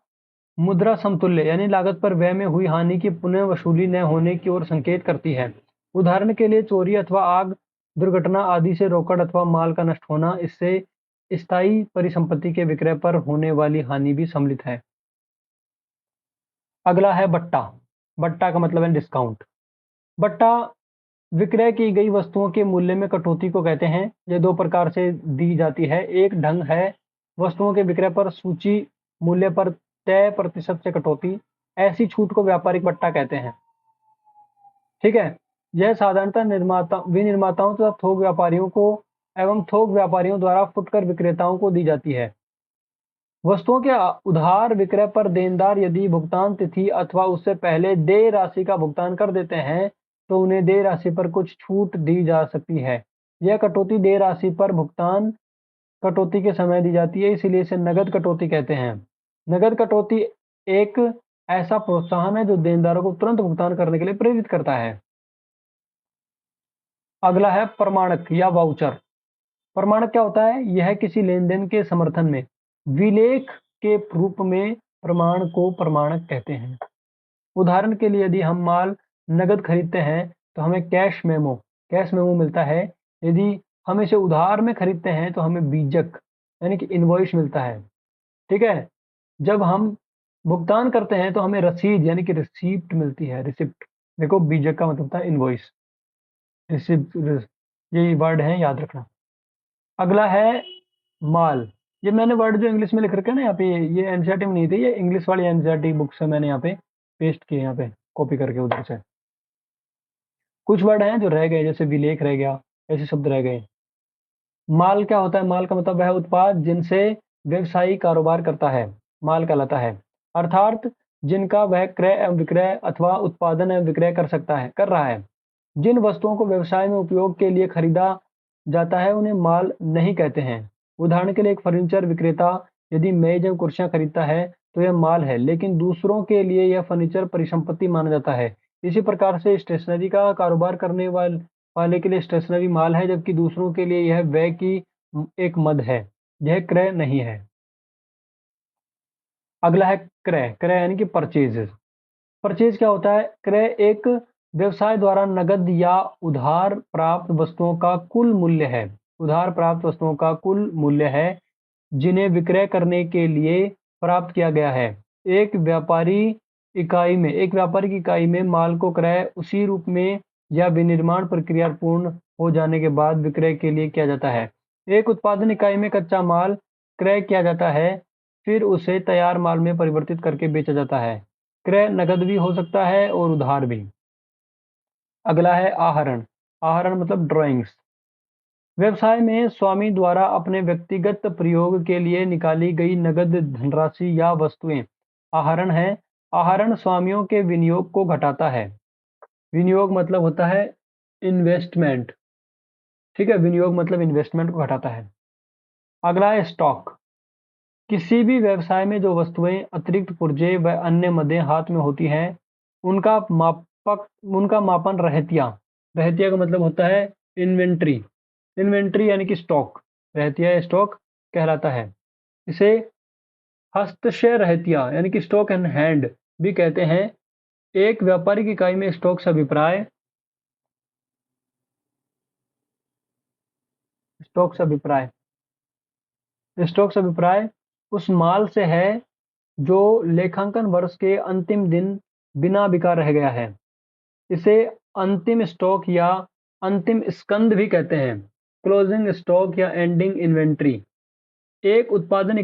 मुद्रा समतुल्य यानी लागत पर व्यय में हुई हानि की पुनः वसूली न होने की ओर संकेत करती है। उदाहरण के लिए चोरी अथवा आग, दुर्घटना आदि से रोकड़ अथवा माल का नष्ट होना, इससे स्थायी परिसंपत्ति के विक्रय पर होने वाली हानि भी सम्मिलित है। अगला है बट्टा। बट्टा का मतलब है डिस्काउंट। बट्टा विक्रय की गई वस्तुओं के मूल्य में कटौती को कहते हैं। यह दो प्रकार से दी जाती है। एक ढंग है वस्तुओं के विक्रय पर सूची मूल्य पर तय प्रतिशत से कटौती। ऐसी छूट को व्यापारिक बट्टा कहते हैं। ठीक है। यह साधारणतः विनिर्माताओं तथा थोक व्यापारियों को एवं थोक व्यापारियों द्वारा फुटकर विक्रेताओं को दी जाती है। वस्तुओं के उधार विक्रय पर देनदार यदि भुगतान तिथि अथवा उससे पहले देय राशि का भुगतान कर देते हैं तो उन्हें देय राशि पर कुछ छूट दी जा सकती है। यह कटौती देय राशि पर भुगतान कटौती के समय दी जाती है, इसलिए इसे नगद कटौती कहते हैं। नगद कटौती एक ऐसा प्रोत्साहन है जो देनदारों को तुरंत भुगतान करने के लिए प्रेरित करता है। अगला है प्रमाणक या वाउचर। प्रमाणक क्या होता है? यह किसी लेन देन के समर्थन में विलेख के रूप में प्रमाण को प्रमाणक कहते हैं। उदाहरण के लिए यदि हम माल नगद खरीदते हैं तो हमें कैश मेमो मिलता है। यदि हम इसे उधार में खरीदते हैं तो हमें बीजक यानी कि इनवॉइस मिलता है। ठीक है। जब हम भुगतान करते हैं तो हमें रसीद यानी कि रिसिप्ट मिलती है। रिसिप्ट, देखो बीजक का मतलब था इनवॉइस, रिसिप्ट, यही वर्ड है, याद रखना। अगला है माल। ये मैंने वर्ड जो इंग्लिश में लिख रखे हैं ना यहाँ पे, ये एनसीईआरटी में नहीं थे, ये इंग्लिश वाली एनसीईआरटी बुक से मैंने यहाँ पे पेस्ट किए, यहाँ पे कॉपी करके उधर से। कुछ वर्ड हैं जो रह गए, जैसे विलेख रह गया, ऐसे शब्द रह गए। माल क्या होता है? माल का मतलब वह उत्पाद जिनसे व्यवसायी कारोबार करता है, माल कहलाता है। अर्थात जिनका वह क्रय एवं विक्रय अथवा उत्पादन एवं विक्रय कर रहा है। जिन वस्तुओं को व्यवसाय में उपयोग के लिए खरीदा जाता है उन्हें माल नहीं कहते हैं। उदाहरण के लिए एक फर्नीचर विक्रेता यदि मेज एवं कुर्सियां खरीदता है तो यह माल है, लेकिन दूसरों के लिए यह फर्नीचर परिसंपत्ति माना जाता है। इसी प्रकार से स्टेशनरी का कारोबार करने वाले के लिए स्टेशनरी माल है, जबकि दूसरों के लिए यह व्यय की एक मद है, यह क्रय नहीं है। अगला है क्रय। क्रय यानी कि परचेज। परचेज क्या होता है? क्रय एक व्यवसाय द्वारा नगद या उधार प्राप्त वस्तुओं का कुल मूल्य है। उधार प्राप्त वस्तुओं का कुल मूल्य है जिन्हें विक्रय करने के लिए प्राप्त किया गया है। एक व्यापारिक इकाई में माल को क्रय उसी रूप में या विनिर्माण प्रक्रिया पूर्ण हो जाने के बाद विक्रय के लिए किया जाता है। एक उत्पादन इकाई में कच्चा माल क्रय किया जाता है, फिर उसे तैयार माल में परिवर्तित करके बेचा जाता है। क्रय नगद भी हो सकता है और उधार भी। अगला है आहरण। आहरण मतलब ड्रॉइंग्स। व्यवसाय में स्वामी द्वारा अपने व्यक्तिगत प्रयोग के लिए निकाली गई नगद धनराशि या वस्तुएं आहरण है। आहरण स्वामियों के विनियोग को घटाता है। विनियोग मतलब होता है इन्वेस्टमेंट। ठीक है, विनियोग मतलब इन्वेस्टमेंट को घटाता है। अगला है स्टॉक। किसी भी व्यवसाय में जो वस्तुएं अतिरिक्त पुर्जे व अन्य मदें हाथ में होती हैं उनका मापन रहतिया। रहतिया का मतलब होता है इन्वेंट्री। इन्वेंट्री यानी कि स्टॉक, रहतिया या स्टॉक कहलाता है। इसे हस्तशय रहतिया यानी कि स्टॉक एंड हैंड भी कहते हैं। एक व्यापारिक इकाई में स्टॉक से अभिप्राय उस माल से है जो लेखांकन वर्ष के अंतिम दिन बिना बिका रह गया है। इसे अंतिम स्टॉक या अंतिम स्कंद भी कहते हैं। क्लोजिंग स्टॉक या एंडिंग इन्वेंट्री। एक उत्पादन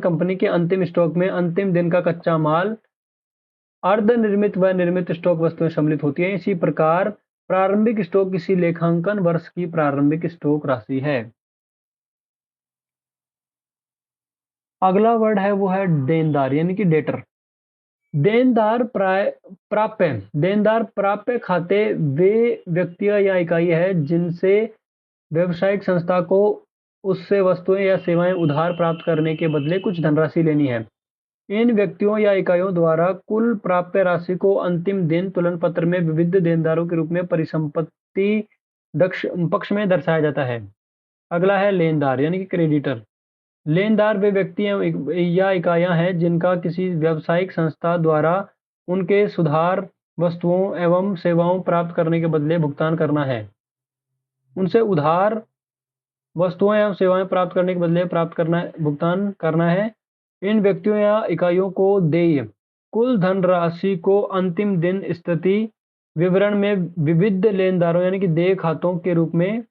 कंपनी के अंतिम स्टॉक में अंतिम दिन का कच्चा माल, अर्धनिर्मित व निर्मित स्टॉक वस्तुएं सम्मिलित होती हैं। इसी प्रकार प्रारंभिक स्टॉक किसी लेखांकन वर्ष की प्रारंभिक स्टॉक राशि है। अगला वर्ड है वो है देनदार यानी कि डेटर। देनदार प्राप्य खाते वे व्यक्ति या इकाई है जिनसे व्यवसायिक संस्था को उससे वस्तुएं या सेवाएं उधार प्राप्त करने के बदले कुछ धनराशि लेनी है। इन व्यक्तियों या इकाइयों द्वारा कुल प्राप्य राशि को अंतिम दिन तुलन पत्र में विविध देनदारों के रूप में परिसंपत्ति पक्ष में दर्शाया जाता है। अगला है लेनदार यानी कि क्रेडिटर। लेनदार वे व्यक्ति या इकाइयां हैं जिनका किसी व्यावसायिक संस्था द्वारा उनके सुधार वस्तुओं एवं सेवाओं प्राप्त करने के बदले भुगतान करना है। उनसे उधार वस्तुएं एवं सेवाएं प्राप्त करने के बदले भुगतान करना है। इन व्यक्तियों या इकाइयों को देय कुल धनराशि को अंतिम दिन स्थिति विवरण में विविध लेनदारों यानी कि देय खातों के रूप में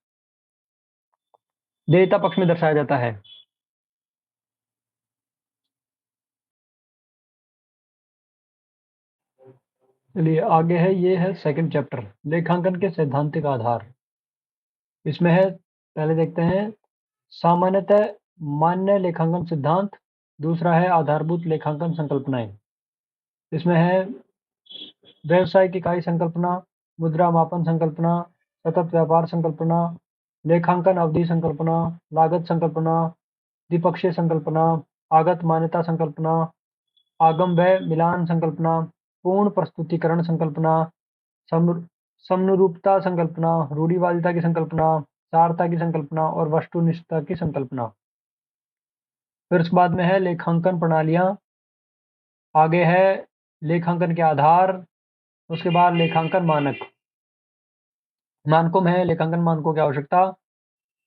देयता पक्ष में दर्शाया जाता है। चलिए आगे है, ये है सेकंड चैप्टर, लेखांकन के सैद्धांतिक आधार। इसमें है, पहले देखते हैं सामान्यतः मान्य लेखांकन सिद्धांत, दूसरा है आधारभूत लेखांकन संकल्पनाएं। इसमें है व्यवसायिक इकाई संकल्पना, मुद्रा मापन संकल्पना, सतत व्यापार संकल्पना, लेखांकन अवधि संकल्पना, लागत संकल्पना, द्विपक्षीय संकल्पना, आगत मान्यता संकल्पना, आगम व्यय मिलान संकल्पना, पूर्ण प्रस्तुतिकरण संकल्पना, समनुरूपता संकल्पना, रूढ़िवादिता की संकल्पना, सारता की संकल्पना और वस्तुनिष्ठता की संकल्पना। फिर उसके बाद में है लेखांकन प्रणालियां, आगे है लेखांकन के आधार, उसके बाद लेखांकन मानक। मानकों में है लेखांकन मानकों की आवश्यकता,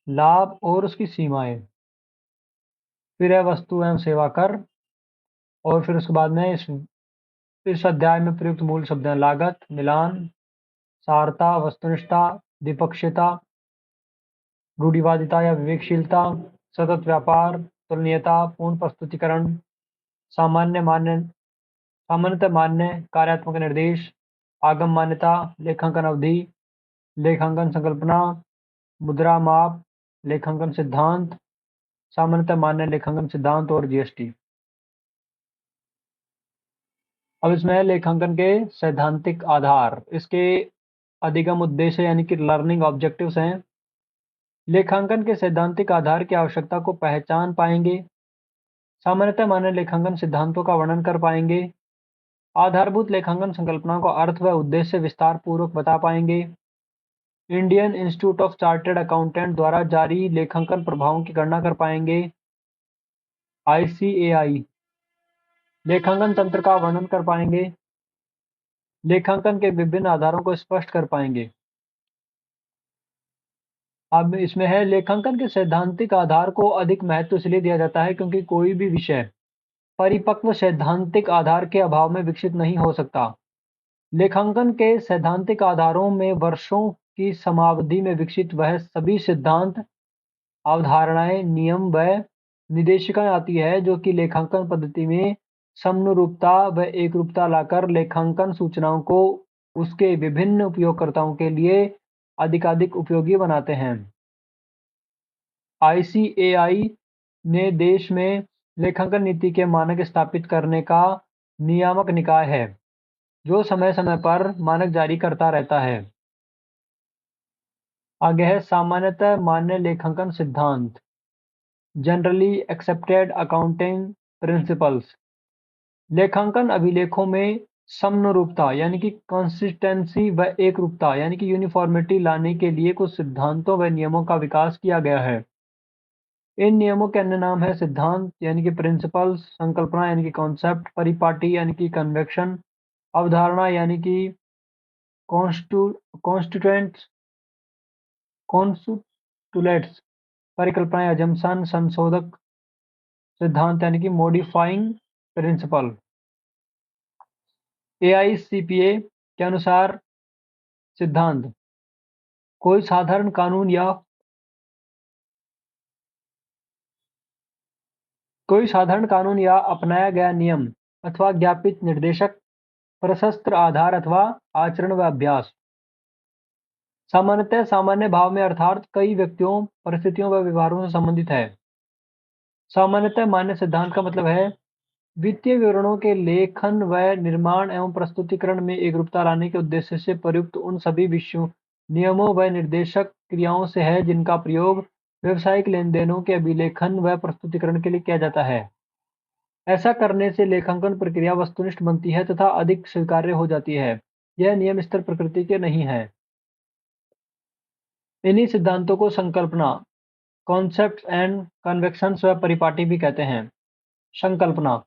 लाभ और उसकी सीमाएं। फिर है वस्तु एवं सेवा कर, और फिर उसके बाद में इस अध्याय में प्रयुक्त मूल शब्द हैं लागत, मिलान, सारता, वस्तुनिष्ठता, द्विपक्षीयता, रूढ़िवादिता या विवेकशीलता, सतत व्यापार, तुलनीयता, पूर्ण प्रस्तुतिकरण, सामान्यतः मान्य कार्यात्मक निर्देश, आगम मान्यता, लेखांकन अवधि, लेखांकन संकल्पना, मुद्रा माप, लेखांकन सिद्धांत, सामान्यतः मान्य लेखांकन सिद्धांत और जीएसटी। अब इसमें है लेखांकन के सैद्धांतिक आधार। इसके अधिगम उद्देश्य यानी कि लर्निंग ऑब्जेक्टिव्स हैं। लेखांकन के सैद्धांतिक आधार की आवश्यकता को पहचान पाएंगे, सामान्यतः मान्य लेखांकन सिद्धांतों का वर्णन कर पाएंगे, आधारभूत लेखांकन संकल्पना को अर्थ व उद्देश्य विस्तार पूर्वक बता पाएंगे, Indian institute of chartered accountant द्वारा जारी लेखांकन प्रभावों की गणना कर पाएंगे, ICAI लेखांकन तंत्र का वर्णन कर पाएंगे, लेखांकन के विभिन्न आधारों को स्पष्ट कर पाएंगे। अब इसमें है लेखांकन के सैद्धांतिक आधार को अधिक महत्व इसलिए दिया जाता है क्योंकि कोई भी विषय परिपक्व सैद्धांतिक आधार के अभाव में विकसित नहीं हो सकता। लेखांकन के सैद्धांतिक आधारों में वर्षों की समावधि में विकसित वह सभी सिद्धांत, अवधारणाएं, नियम व निर्देशिकाएं आती है जो कि लेखांकन पद्धति में समनुरूपता व एकरूपता लाकर लेखांकन सूचनाओं को उसके विभिन्न उपयोगकर्ताओं के लिए अधिकाधिक उपयोगी बनाते हैं। ICAI ने देश में लेखांकन नीति के मानक स्थापित करने का नियामक निकाय है जो समय समय पर मानक जारी करता रहता है। आगे है सामान्यतः मान्य लेखांकन सिद्धांत, जनरली एक्सेप्टेड अकाउंटिंग प्रिंसिपल्स। लेखांकन अभिलेखों में समनुरूपता यानी कि कंसिस्टेंसी व एकरूपता यानी कि यूनिफॉर्मिटी लाने के लिए कुछ सिद्धांतों व नियमों का विकास किया गया है। इन नियमों के अन्य नाम है सिद्धांत यानी कि प्रिंसिपल्स, संकल्पना यानी कि कॉन्सेप्ट, परिपाटी यानी कि कन्वेक्शन, अवधारणा यानी कि कॉन्स्टिट्यूएंट्स, कॉन्स्टुलेट्स, परिकल्पना या जमसन, संशोधक सिद्धांत यानी कि मॉडिफाइंग प्रिंसिपल। AICPA के अनुसार सिद्धांत कोई साधारण कानून या कोई साधारण कानून या अपनाया गया नियम अथवा ज्ञापित निर्देशक, प्रशस्त्र आधार अथवा आचरण व अभ्यास। सामान्यतः सामान्य भाव में अर्थात कई व्यक्तियों, परिस्थितियों व व्यवहारों से संबंधित है। सामान्यतः मान्य सिद्धांत का मतलब है वित्तीय विवरणों के लेखन व निर्माण एवं प्रस्तुतिकरण में एकरूपता लाने के उद्देश्य से प्रयुक्त उन सभी विषयों, नियमों व निर्देशक क्रियाओं से है जिनका प्रयोग व्यावसायिक लेनदेनों के अभिलेखन व प्रस्तुतिकरण के लिए किया जाता है। ऐसा करने से लेखांकन प्रक्रिया वस्तुनिष्ठ बनती है तथा अधिक स्वीकार्य हो जाती है। यह नियम स्तर प्रकृति के नहीं है। इन्हीं सिद्धांतों को संकल्पना, कॉन्सेप्ट्स एंड कन्वेक्शंस व परिपाटी भी कहते हैं। संकल्पना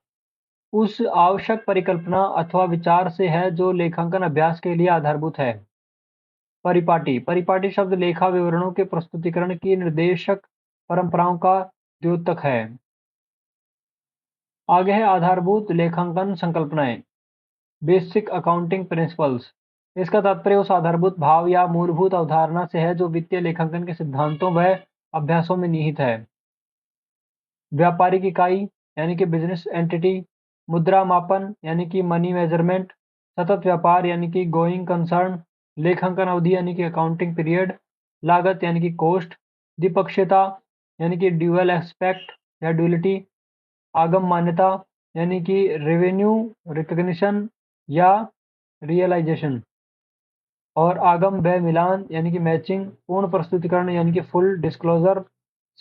उस आवश्यक परिकल्पना अथवा विचार से है जो लेखांकन अभ्यास के लिए आधारभूत है। परिपाटी परिपाटी शब्द लेखा विवरणों के प्रस्तुतिकरण की निर्देशक परंपराओं का द्योतक है। आगे है आधारभूत लेखांकन संकल्पनाएं, बेसिक अकाउंटिंग प्रिंसिपल्स। इसका तात्पर्य उस आधारभूत भाव या मूलभूत अवधारणा से है जो वित्तीय लेखांकन के सिद्धांतों व अभ्यासों में निहित है। व्यापारिक इकाई यानी कि बिजनेस एंटिटी, मुद्रा मापन यानी कि मनी मेजरमेंट, सतत व्यापार यानी कि गोइंग कंसर्न, लेखांकन अवधि यानी कि अकाउंटिंग पीरियड, लागत यानी कि कॉस्ट, द्विपक्षीयता यानी कि ड्यूअल एस्पेक्ट या ड्यूलिटी, आगम मान्यता यानी कि रेवेन्यू रिकग्निशन या रियलाइजेशन, और आगम व्यय मिलान यानी कि मैचिंग, पूर्ण प्रस्तुतिकरण यानी कि फुल डिस्क्लोजर,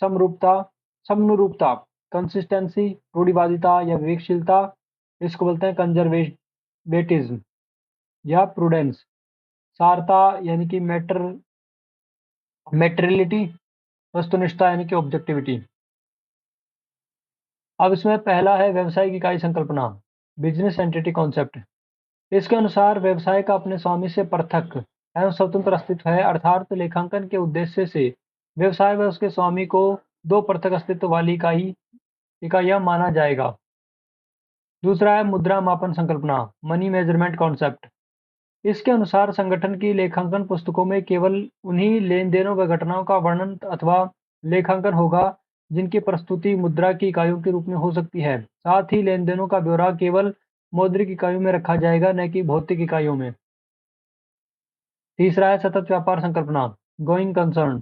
समरूपता समनुरूपता, कंसिस्टेंसी, रूढ़िवादिता या विवेकशीलता, इसको बोलते हैं कंजर्वेटिज्म या प्रूडेंस, सारता यानी कि मेटेरियलिटी, वस्तुनिष्ठता यानी कि ऑब्जेक्टिविटी। अब इसमें पहला है व्यवसायिक इकाई संकल्पना, बिजनेस एंटिटी कॉन्सेप्ट। इसके अनुसार व्यवसाय का अपने स्वामी से पृथक एवं स्वतंत्र अस्तित्व है, अर्थात लेखांकन के उद्देश्य से व्यवसाय व उसके स्वामी को दो पृथक अस्तित्व वाली इकाइयां माना जाएगा। दूसरा है मुद्रा मापन संकल्पना, मनी मेजरमेंट कॉन्सेप्ट। इसके अनुसार संगठन की लेखांकन पुस्तकों में केवल उन्हीं लेन देनों व घटनाओं का वर्णन अथवा लेखांकन होगा जिनकी प्रस्तुति मुद्रा की इकाइयों के रूप में हो सकती है। साथ ही लेन देनों का ब्यौरा केवल मौद्रिक इकाइयों में रखा जाएगा, न कि भौतिक इकाइयों में। तीसरा है सतत व्यापार संकल्पना, गोइंग कंसर्न।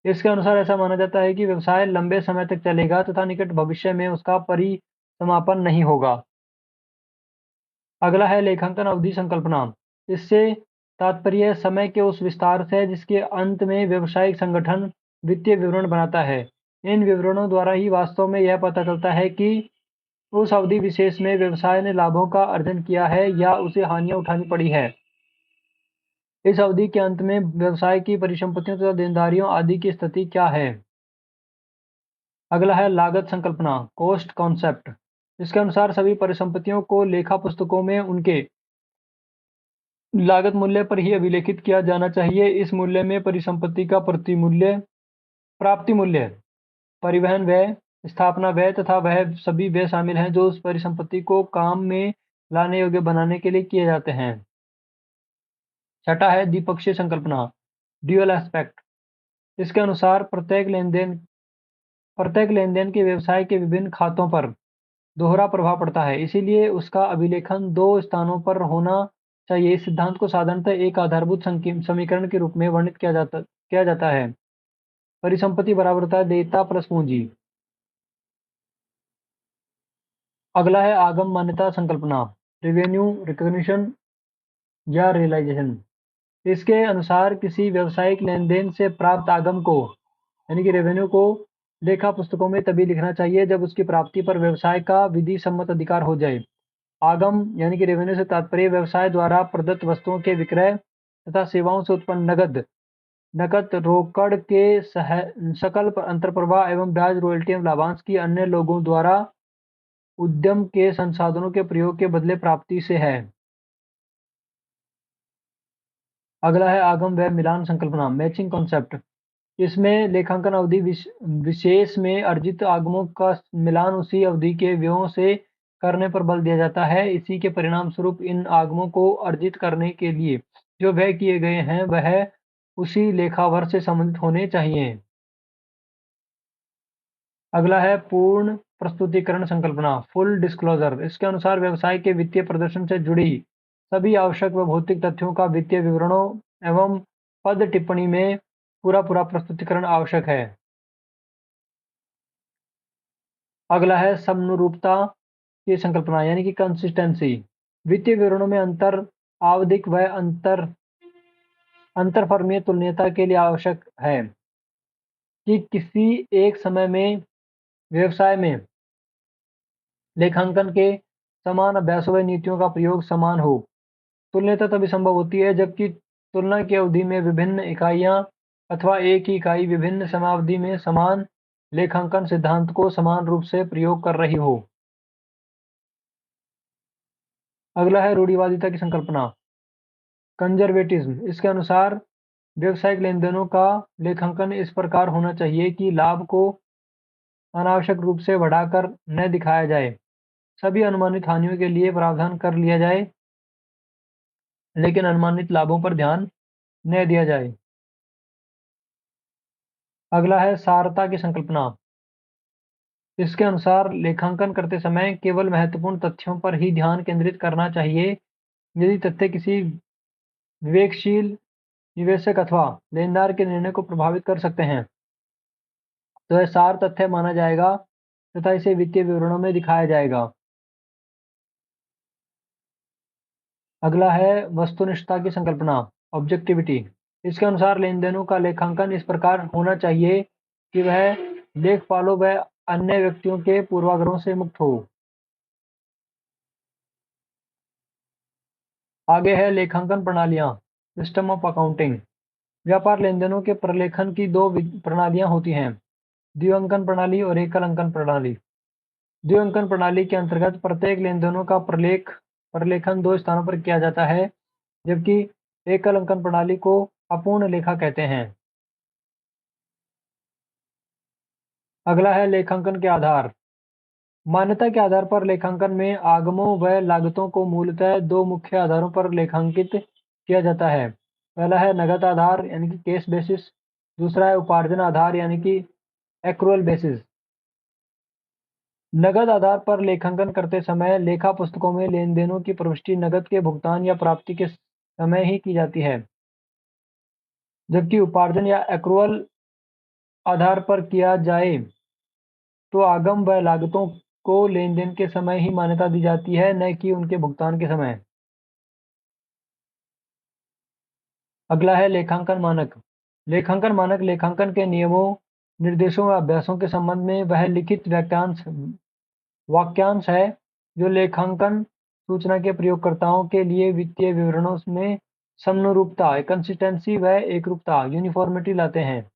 इसके अनुसार ऐसा माना जाता है कि व्यवसाय लंबे समय तक चलेगा तथा निकट भविष्य में उसका परिसमापन नहीं होगा। अगला है लेखांकन अवधि संकल्पना। इससे तात्पर्य समय के उस विस्तार से है जिसके अंत में व्यावसायिक संगठन वित्तीय विवरण बनाता है। इन विवरणों द्वारा ही वास्तव में यह पता चलता है कि उस अवधि विशेष में व्यवसाय ने लाभों का अर्जन किया है या उसे हानियां उठानी पड़ी है। इस अवधि के अंत में व्यवसाय की परिसंपत्तियों तथा देनदारियों आदि की स्थिति क्या है। अगला है लागत संकल्पना, कॉस्ट कॉन्सेप्ट। इसके अनुसार सभी परिसंपत्तियों को लेखा पुस्तकों में उनके लागत मूल्य पर ही अभिलेखित किया जाना चाहिए। इस मूल्य में परिसंपत्ति का प्रतिमूल्य, प्राप्ति मूल्य, परिवहन व्यय, स्थापना व्यय तथा वह सभी व्यय शामिल हैं जो उस परिसंपत्ति को काम में लाने योग्य बनाने के लिए किए जाते हैं। छठा है द्विपक्षीय संकल्पना, ड्यूअल एस्पेक्ट। इसके अनुसार प्रत्येक लेनदेन के व्यवसाय के विभिन्न खातों पर दोहरा प्रभाव पड़ता है, इसीलिए उसका अभिलेखन दो स्थानों पर होना चाहिए। इस सिद्धांत को साधारणतः एक आधारभूत समीकरण के रूप में वर्णित किया जाता है। परिसंपत्ति बराबर होता है देयता प्लस पूंजी। अगला है आगम मान्यता संकल्पना, रेवेन्यू रिकॉग्निशन या रियलाइजेशन। इसके अनुसार किसी व्यवसायिक लेनदेन से प्राप्त आगम को यानी कि रेवेन्यू को लेखा पुस्तकों में तभी लिखना चाहिए जब उसकी प्राप्ति पर व्यवसाय का विधि सम्मत अधिकार हो जाए। आगम यानी कि रेवेन्यू से तात्पर्य व्यवसाय द्वारा प्रदत्त वस्तुओं के विक्रय तथा सेवाओं से उत्पन्न नकद रोकड़ के सकल अंतर्प्रवाह एवं ब्याज, रॉयल्टी एवं लाभांश की अन्य लोगों द्वारा उद्यम के संसाधनों के प्रयोग के बदले प्राप्ति से है। अगला है आगम व्यय मिलान संकल्पना, मैचिंग कॉन्सेप्ट। इसमें लेखांकन अवधि विशेष में अर्जित आगमों का मिलान उसी अवधि के व्ययों से करने पर बल दिया जाता है। इसी के परिणाम स्वरूप इन आगमों को अर्जित करने के लिए जो व्यय किए गए हैं वह उसी लेखा वर्ष से संबंधित होने चाहिए। अगला है पूर्ण प्रस्तुतिकरण संकल्पना। फुल डिस्क्लोजर, इसके अनुसार व्यवसाय के वित्तीय प्रदर्शन से जुड़ी सभी आवश्यक व भौतिक तथ्यों का वित्तीय विवरणों एवं पद टिप्पणी में पूरा प्रस्तुतिकरण आवश्यक है। अगला है समनुरूपता की संकल्पना यानी कि कंसिस्टेंसी। वित्तीय विवरणों में अंतर आवधिक व अंतरफर्मीय तुलनीयता के लिए आवश्यक है कि किसी एक समय में व्यवसाय में लेखांकन के समान अभ्यासों व नीतियों का प्रयोग समान हो। तुलनीयता तभी संभव होती है जबकि तुलना की अवधि में विभिन्न इकाइयां अथवा एक ही इकाई विभिन्न समयावधि में समान लेखांकन सिद्धांत को समान रूप से प्रयोग कर रही हो। अगला है रूढ़िवादिता की संकल्पना, कंजर्वेटिज्म। इसके अनुसार व्यवसायिक लेनदेनों का लेखांकन इस प्रकार होना चाहिए कि लाभ को अनावश्यक रूप से बढ़ाकर न दिखाया जाए। सभी अनुमानित हानियों के लिए प्रावधान कर लिया जाए लेकिन अनुमानित लाभों पर ध्यान न दिया जाए। अगला है सारता की संकल्पना। इसके अनुसार लेखांकन करते समय केवल महत्वपूर्ण तथ्यों पर ही ध्यान केंद्रित करना चाहिए। यदि तथ्य किसी विवेकशील निवेशक अथवा लेनदार के निर्णय को प्रभावित कर सकते हैं तो यह सार तथ्य माना जाएगा तथा इसे वित्तीय विवरणों में दिखाया जाएगा। अगला है वस्तुनिष्ठता की संकल्पना, ऑब्जेक्टिविटी। इसके अनुसार लेनदेनों का लेखांकन इस प्रकार होना चाहिए कि वह लेखपालों व अन्य व्यक्तियों के पूर्वाग्रहों से मुक्त हो। आगे है लेखांकन प्रणालियां, सिस्टम ऑफ अकाउंटिंग। व्यापार लेनदेनों के प्रलेखन की दो प्रणालियां होती हैं, द्विअंकन प्रणाली और एकल अंकन प्रणाली। द्विअंकन प्रणाली के अंतर्गत प्रत्येक लेनदेनों का प्रलेखन दो स्थानों पर किया जाता है जबकि एकल अंकन प्रणाली को अपूर्ण लेखा कहते हैं। अगला है लेखांकन के आधार। मान्यता के आधार पर लेखांकन में आगमों व लागतों को मूलतः दो मुख्य आधारों पर लेखांकित किया जाता है। पहला है नगद आधार यानी कि कैश बेसिस, दूसरा है उपार्जन आधार यानी कि एक्रूअल बेसिस। नगद आधार पर लेखांकन करते समय लेखा पुस्तकों में लेन देनों की प्रविष्टि नगद के भुगतान या प्राप्ति के समय ही की जाती है जबकि उपार्जन या एक्रूअल आधार पर किया जाए तो आगम व लागतों को लेन-देन के समय ही मान्यता दी जाती है न कि उनके भुगतान के समय। अगला है लेखांकन मानक। लेखांकन मानक लेखांकन के नियमों, निर्देशों व अभ्यासों के संबंध में वह लिखित वाक्यांश है जो लेखांकन सूचना के प्रयोगकर्ताओं के लिए वित्तीय विवरणों में समनुरूपता, कंसिस्टेंसी व एकरूपता, यूनिफॉर्मिटी लाते हैं।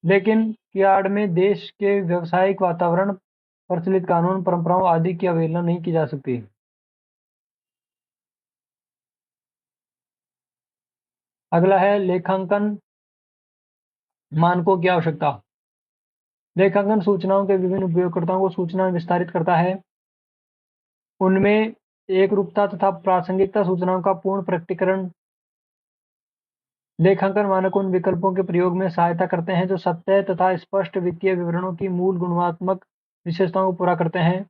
लेकिन की आड़ में देश के व्यावसायिक वातावरण, प्रचलित कानून, परंपराओं आदि की अवहेलना नहीं की जा सकती। अगला है लेखांकन मानकों की आवश्यकता। लेखांकन सूचनाओं के विभिन्न उपयोगकर्ताओं को सूचना विस्तारित करता है। उनमें एकरूपता तथा प्रासंगिकता सूचनाओं का पूर्ण प्रकटीकरण। लेखांकन मानक उन विकल्पों के प्रयोग में सहायता करते हैं जो सत्य तथा स्पष्ट वित्तीय विवरणों की मूल गुणात्मक विशेषताओं को पूरा करते हैं।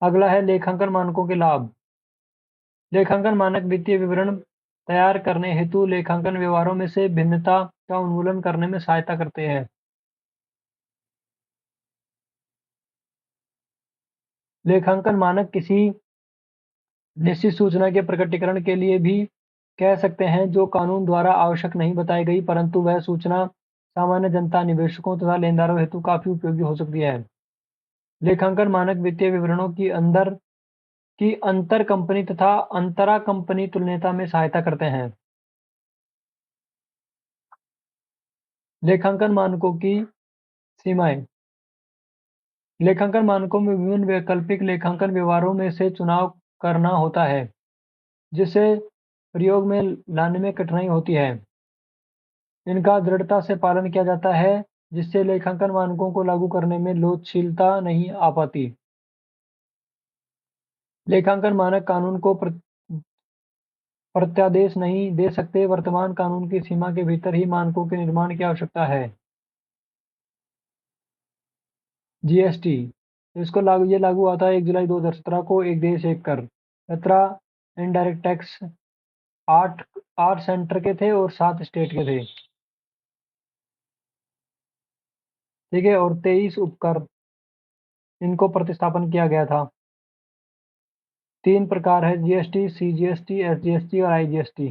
अगला है लेखांकन मानकों के लाभ। लेखांकन मानक वित्तीय विवरण तैयार करने हेतु लेखांकन व्यवहारों में से भिन्नता का उन्मूलन करने में सहायता करते हैं। लेखांकन मानक किसी निश्चित सूचना के प्रकटीकरण के लिए भी कह सकते हैं जो कानून द्वारा आवश्यक नहीं बताई गई परंतु वह सूचना सामान्य जनता, निवेशकों तथा लेनदारों हेतु काफी उपयोगी हो सकती है। लेखांकन मानक वित्तीय विवरणों की अंतर कंपनी तथा अंतरा कंपनी तुलनीयता में सहायता करते हैं। लेखांकन मानकों की सीमाएं। लेखांकन मानकों में विभिन्न वैकल्पिक लेखांकन व्यवहारों में से चुनाव करना होता है जिसे प्रयोग में लाने में कठिनाई होती है। इनका दृढ़ता से पालन किया जाता है जिससे लेखांकन मानकों को लागू करने में लोचशीलता नहीं आ पाती। लेखांकन मानक कानून को प्रत्यादेश नहीं दे सकते, वर्तमान कानून की सीमा के भीतर ही मानकों के निर्माण की आवश्यकता है। जीएसटी, इसको ये लागू हुआ था 1 जुलाई 2017 को। एक देश एक कर। 17 इनडायरेक्ट टैक्स, 8 8 सेंटर के थे और 7 स्टेट के थे। ठीक है, और 23 उपकर, इनको प्रतिस्थापन किया गया था। 3 प्रकार है जीएसटी, सीजीएसटी, एसजीएसटी और आईजीएसटी।